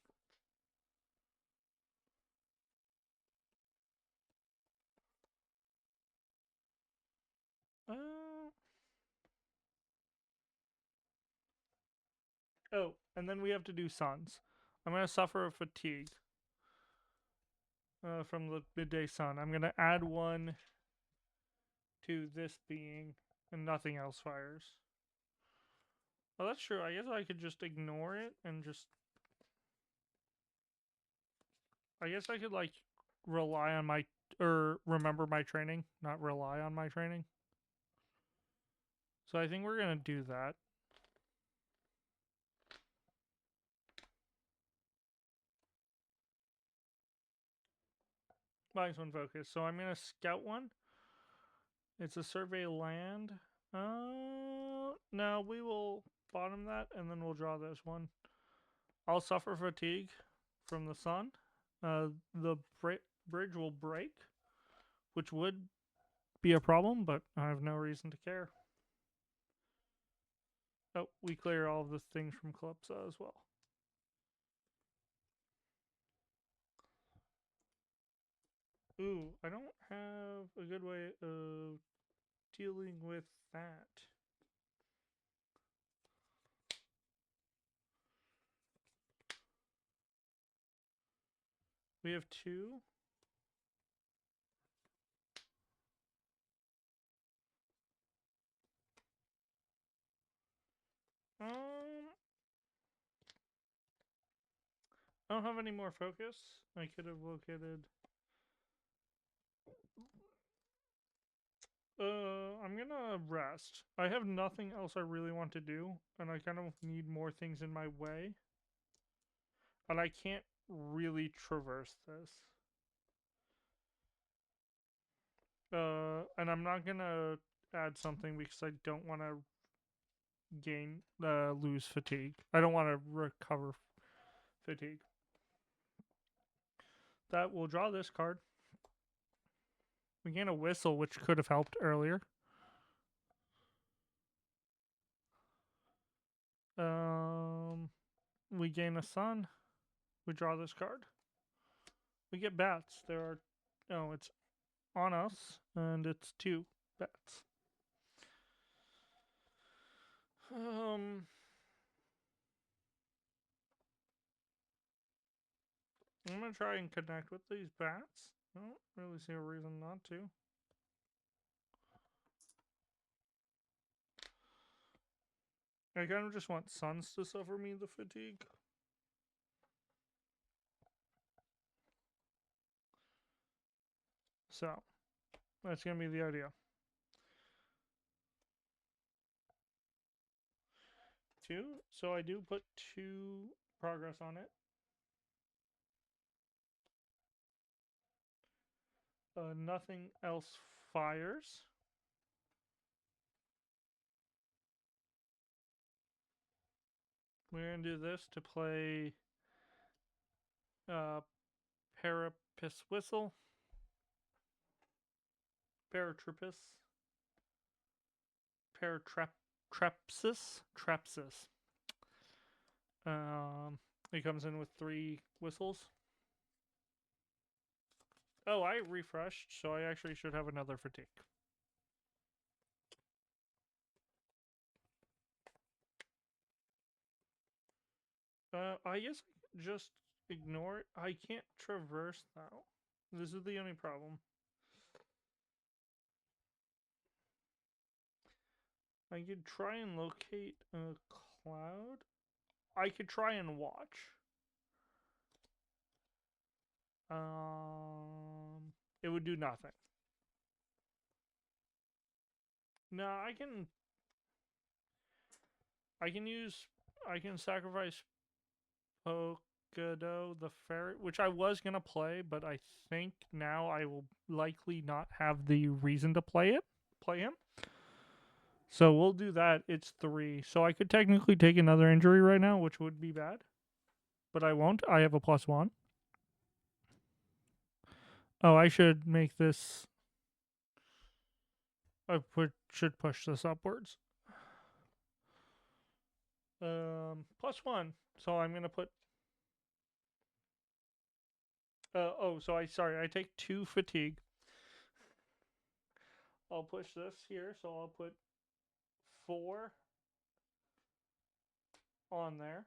Speaker 1: Uh, oh, and then we have to do suns. I'm gonna suffer a fatigue from the midday sun. I'm gonna add one to this being, and nothing else fires. Well, that's true. I guess I could just ignore it and just. I guess I could like rely on my or remember my training, not rely on my training. So I think we're gonna do that. Minus one focus. So I'm gonna scout one. It's a survey land. No, we will bottom that and then we'll draw this one. I'll suffer fatigue from the sun. The bridge will break, which would be a problem, but I have no reason to care. Oh, we clear all of the things from Calypso as well. Ooh, I don't have a good way of dealing with that. We have two. I don't have any more focus. I could have located. I'm gonna rest. I have nothing else I really want to do, and I kind of need more things in my way. And I can't really traverse this. And I'm not gonna add something because I don't want to lose fatigue. I don't want to recover fatigue. That will draw this card. We gain a whistle, which could have helped earlier. We gain a sun. We draw this card. We get bats. There are. Oh, it's on us, and it's two bats. I'm gonna try and connect with these bats. I don't really see a reason not to. I kind of just want suns to suffer me the fatigue. So, that's gonna be the idea. Two. So I do put 2 progress on it. Nothing else fires. We're gonna do this to play Parapis Whistle. Paratripus. Paratrapsis. Trapsis. It comes in with 3 whistles. Oh, I refreshed, so I actually should have another fatigue. I guess just ignore it. I can't traverse now. This is the only problem. I could try and locate a cloud. I could try and watch. It would do nothing. No, I can use. I can sacrifice Pokado the ferret, which I was gonna play, but I think now I will likely not have the reason to play it. Play him. So we'll do that. It's 3. So I could technically take another injury right now, which would be bad. But I won't. I have a +1. Oh, I should make this. Should push this upwards. +1. So I'm gonna put. So I take 2 fatigue. I'll push this here, so I'll put 4 on there.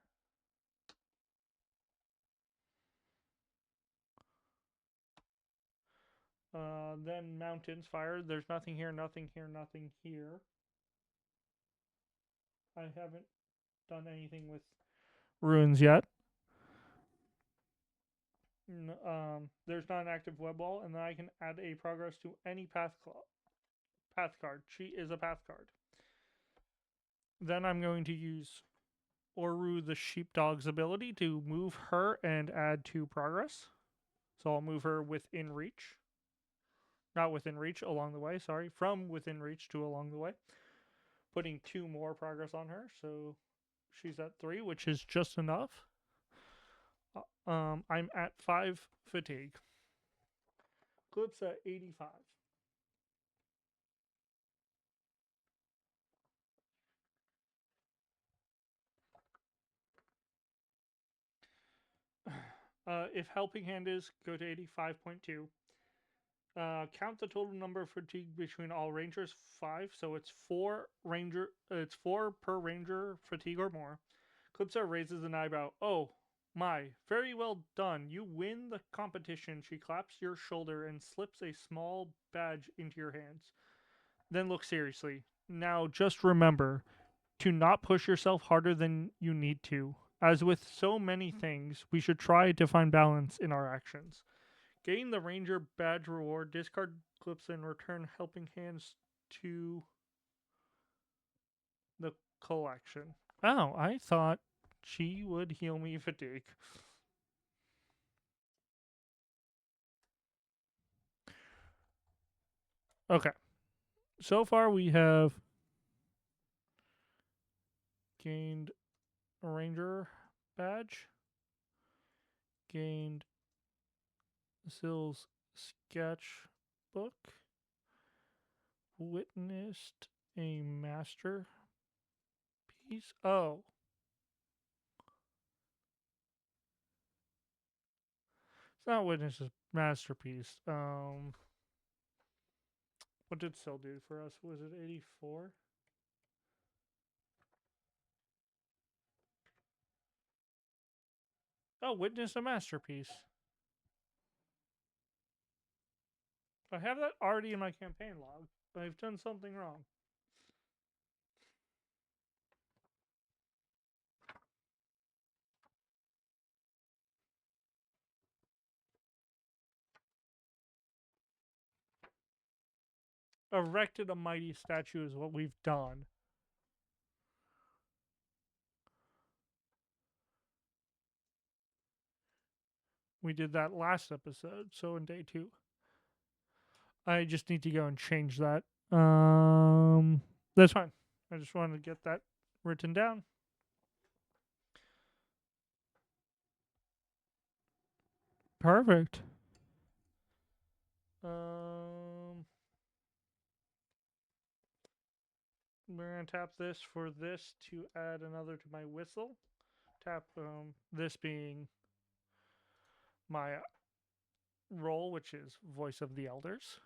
Speaker 1: Then mountains, fire. There's nothing here, nothing here, nothing here. I haven't done anything with ruins yet. There's not an active web wall, and then I can add a progress to any path card. She is a path card. Then I'm going to use Oru the sheepdog's ability to move her and add 2 progress. So I'll move her within reach. Not within reach, along the way, sorry. From within reach to along the way. Putting 2 more progress on her, so she's at 3, which is just enough. I'm at 5 fatigue. Clip's at 85. If helping hand is, go to 85.2. Count the total number of fatigue between all rangers, 5. So it's 4 ranger. It's 4 per ranger fatigue or more. Clipsa raises an eyebrow. Oh my, very well done. You win the competition. She claps your shoulder and slips a small badge into your hands. Then look seriously. Now just remember to not push yourself harder than you need to. As with so many things, we should try to find balance in our actions. Gain the Ranger badge reward, discard clips, and return helping hands to the collection. Oh, I thought she would heal me fatigue. Okay. So far we have gained a Ranger badge, gained Sill's sketchbook, witnessed a masterpiece. Oh. It's not witnessed a masterpiece. What did Sill do for us? Was it 84? Oh, witness a masterpiece. I have that already in my campaign log. I've done something wrong. Erected a mighty statue is what we've done. We did that last episode, so in day 2. I just need to go and change that. That's fine. I just wanted to get that written down. Perfect. We're gonna tap this for this to add another to my whistle. Tap this being my role, which is voice of the elders.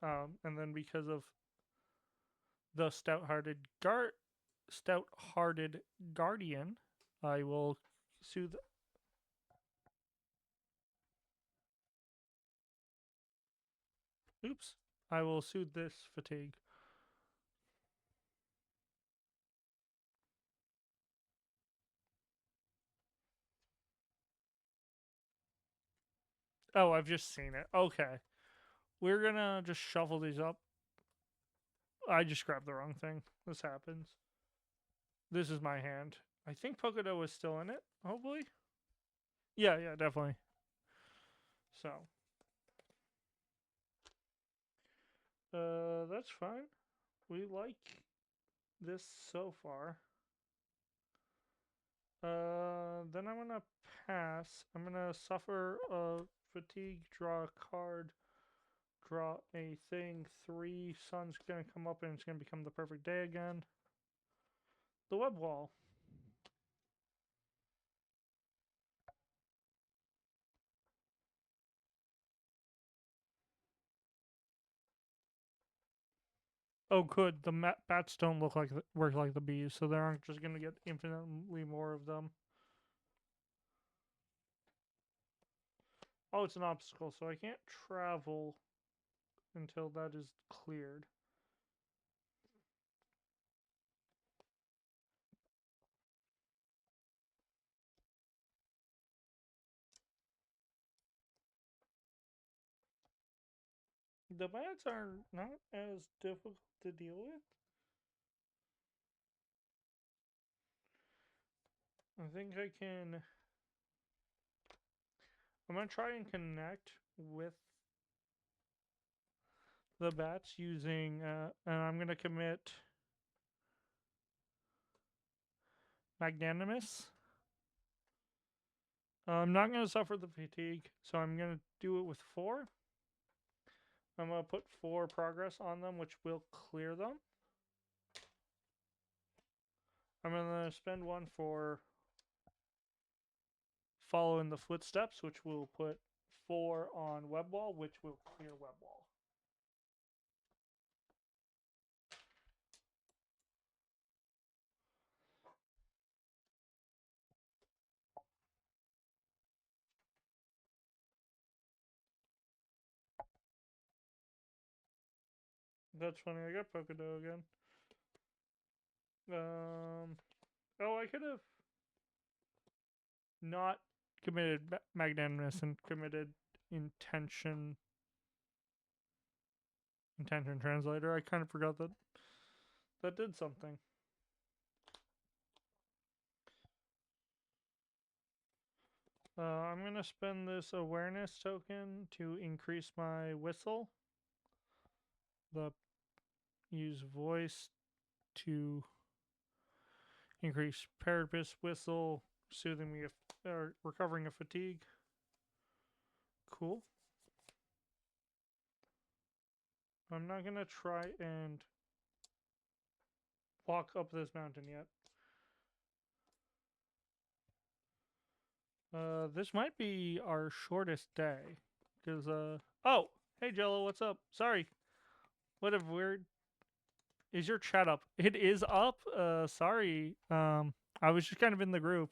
Speaker 1: And then because of the stout-hearted guardian, I will soothe Oops. I will soothe this fatigue. Oh, I've just seen it. Okay. We're gonna just shuffle these up. I just grabbed the wrong thing. This happens. This is my hand. I think Pocodo is still in it, hopefully. Yeah, yeah, definitely. So, that's fine. We like this so far. Then I'm gonna pass. I'm gonna suffer a fatigue, draw a card, draw a thing. 3 sun's gonna come up and it's gonna become the perfect day again. The web wall. Oh, good. The bats don't look like work like the bees, so they aren't just gonna get infinitely more of them. Oh, it's an obstacle, so I can't travel until that is cleared. The bats are not as difficult to deal with. I think I can. I'm gonna try and connect with the bats using, and I'm gonna commit magnanimous. I'm not gonna suffer the fatigue, so I'm gonna do it with 4. I'm gonna put 4 progress on them, which will clear them. I'm gonna spend 1 for follow in the footsteps, which will put 4 on web wall, which will clear web wall. That's funny. I got Pocodo again. Oh, I could have not committed magnanimous and committed intention intention translator. I kind of forgot that that did something. I'm gonna spend this awareness token to increase my whistle. The use voice to increase Parapus whistle, soothing me or recovering a fatigue. Cool. I'm not gonna try and walk up this mountain yet. This might be our shortest day, because oh, hey Jello, what's up? Sorry, what a weird. Is your chat up? It is up. Sorry. I was just kind of in the group.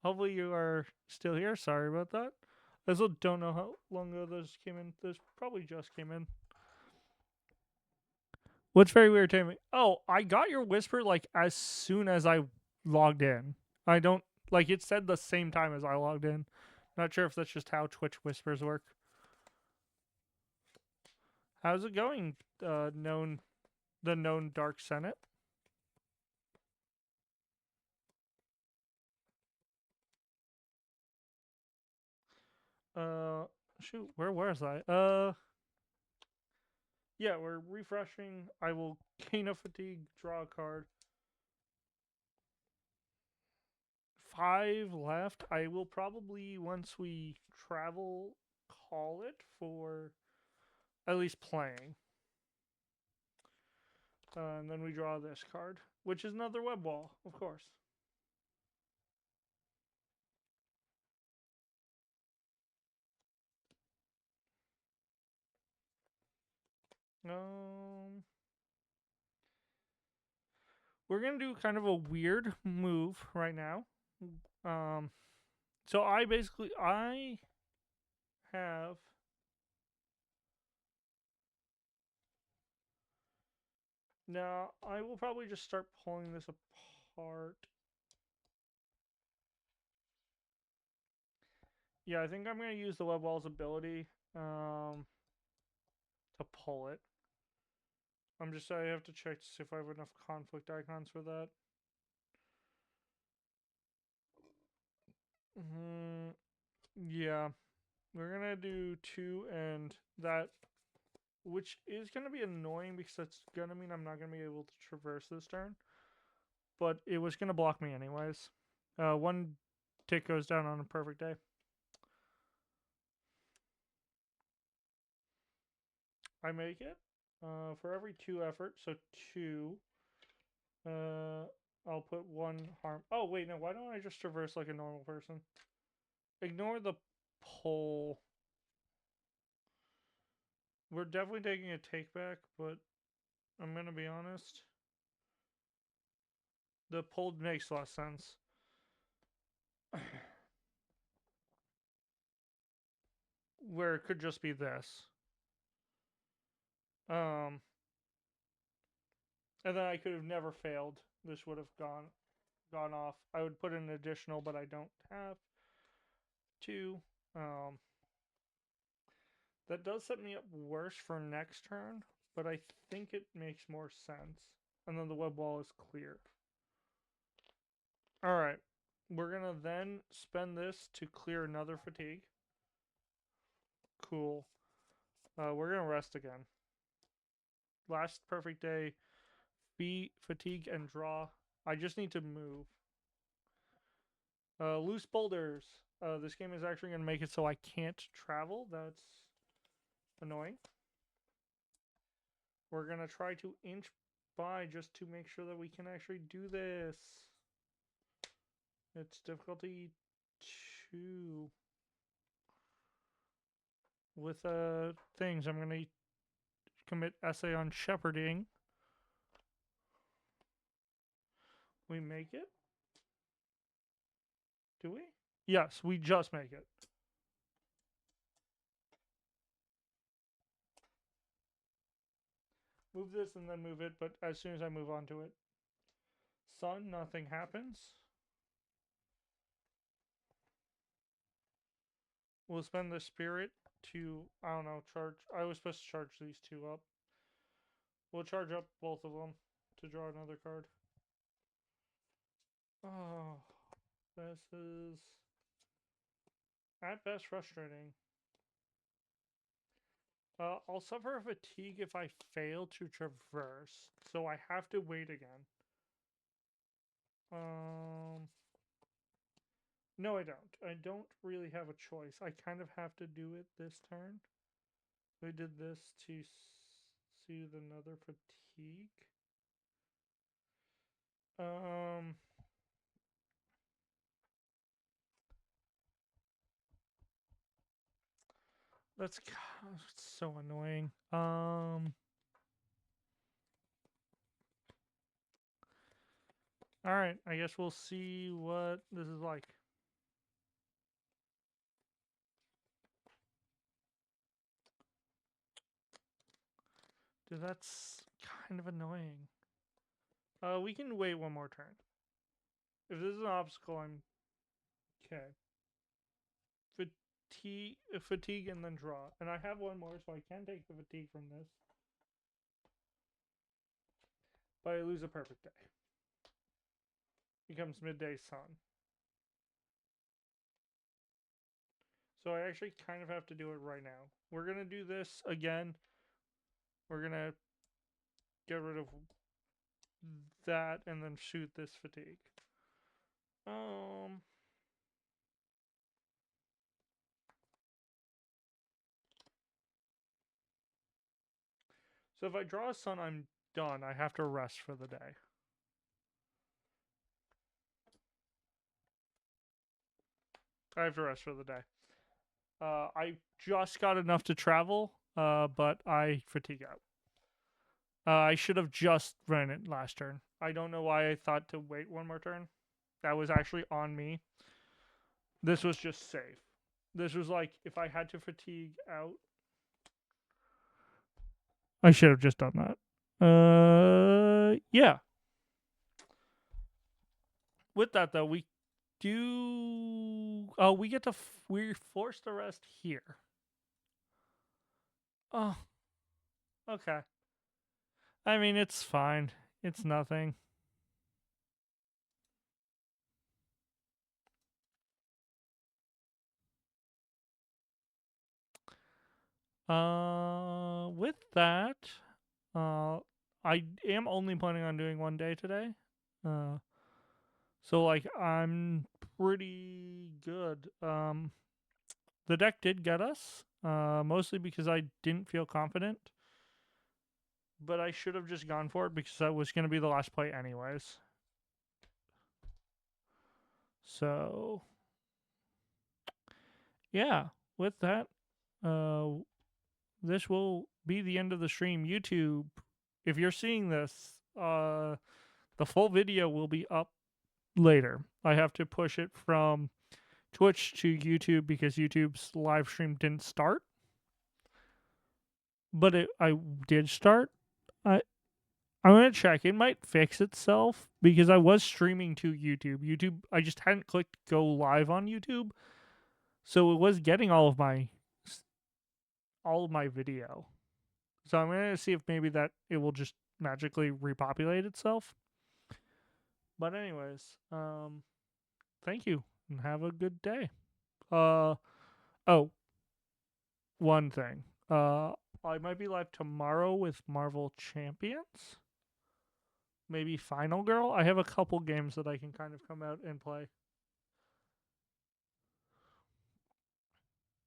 Speaker 1: Hopefully you are still here. Sorry about that. I also don't know how long ago this came in. This probably just came in. What's very weird to me? Oh, I got your whisper like as soon as I logged in. I don't like it said the same time as I logged in. Not sure if that's just how Twitch whispers work. How's it going? The known Dark Senate. Uh, shoot, where was I? Yeah, we're refreshing. I will gain a fatigue, draw a card. 5 left. I will probably, once we travel, call it for at least playing. And then we draw this card, which is another web wall, of course. Um, we're gonna do kind of a weird move right now. Um, so I have Now, I will probably just start pulling this apart. Yeah, I think I'm going to use the web wall's ability to pull it. I have to check to see if I have enough conflict icons for that. Yeah, we're going to do 2 and that, which is going to be annoying because that's going to mean I'm not going to be able to traverse this turn. But it was going to block me anyways. 1 tick goes down on a perfect day. I make it for every 2 effort, so 2. I'll put 1 harm. Oh, wait, no, why don't I just traverse like a normal person? Ignore the pull. We're definitely taking a take back, but I'm going to be honest. The pull makes less sense. Where it could just be this. And then I could have never failed. This would have gone off. I would put an additional, but I don't have to. That does set me up worse for next turn, but I think it makes more sense. And then the web wall is clear. Alright. We're going to then spend this to clear another fatigue. Cool. We're going to rest again. Last perfect day. Be fatigue and draw. I just need to move. Loose boulders. This game is actually going to make it so I can't travel. That's annoying. We're going to try to inch by just to make sure that we can actually do this. It's difficulty 2. With things, I'm going to commit essay on shepherding. We make it? Do we? Yes, we just make it. Move this and then move it, but as soon as I move on to it. Sun, nothing happens. We'll spend the spirit to, I don't know, charge. I was supposed to charge these 2 up. We'll charge up both of them to draw another card. Oh, this is at best frustrating. I'll suffer a fatigue if I fail to traverse, so I have to wait again. No, I don't. I don't really have a choice. I kind of have to do it this turn. We did this to soothe another fatigue. That's so annoying. Alright, I guess we'll see what this is like. Dude, that's kind of annoying. We can wait 1 more turn. If this is an obstacle, I'm okay. Fatigue and then draw. And I have 1 more, so I can take the fatigue from this. But I lose a perfect day. Becomes midday sun. So I actually kind of have to do it right now. We're going to do this again. We're going to get rid of that and then shoot this fatigue. So if I draw a sun, I'm done. I have to rest for the day. I have to rest for the day. I just got enough to travel, but I fatigue out. I should have just ran it last turn. I don't know why I thought to wait 1 more turn. That was actually on me. This was just safe. This was like, if I had to fatigue out, I should have just done that. Yeah. With that though, we do. Oh, we get to. We're forced to rest here. Oh, okay. I mean, it's fine. It's nothing. With that, uh, I am only planning on doing 1 day today. Uh, so like I'm pretty good. The deck did get us. Mostly because I didn't feel confident, but I should have just gone for it because that was going to be the last play anyways. So yeah, with that, uh, this will be the end of the stream. YouTube, if you're seeing this, the full video will be up later. I have to push it from Twitch to YouTube because YouTube's live stream didn't start, but I did start. I I'm gonna check. It might fix itself because I was streaming to YouTube. YouTube, I just hadn't clicked go live on YouTube, so it was getting all of my video. So I'm gonna see if maybe that it will just magically repopulate itself. But anyways, thank you and have a good day. Uh oh, one thing. I might be live tomorrow with Marvel Champions. Maybe Final Girl. I have a couple games that I can kind of come out and play.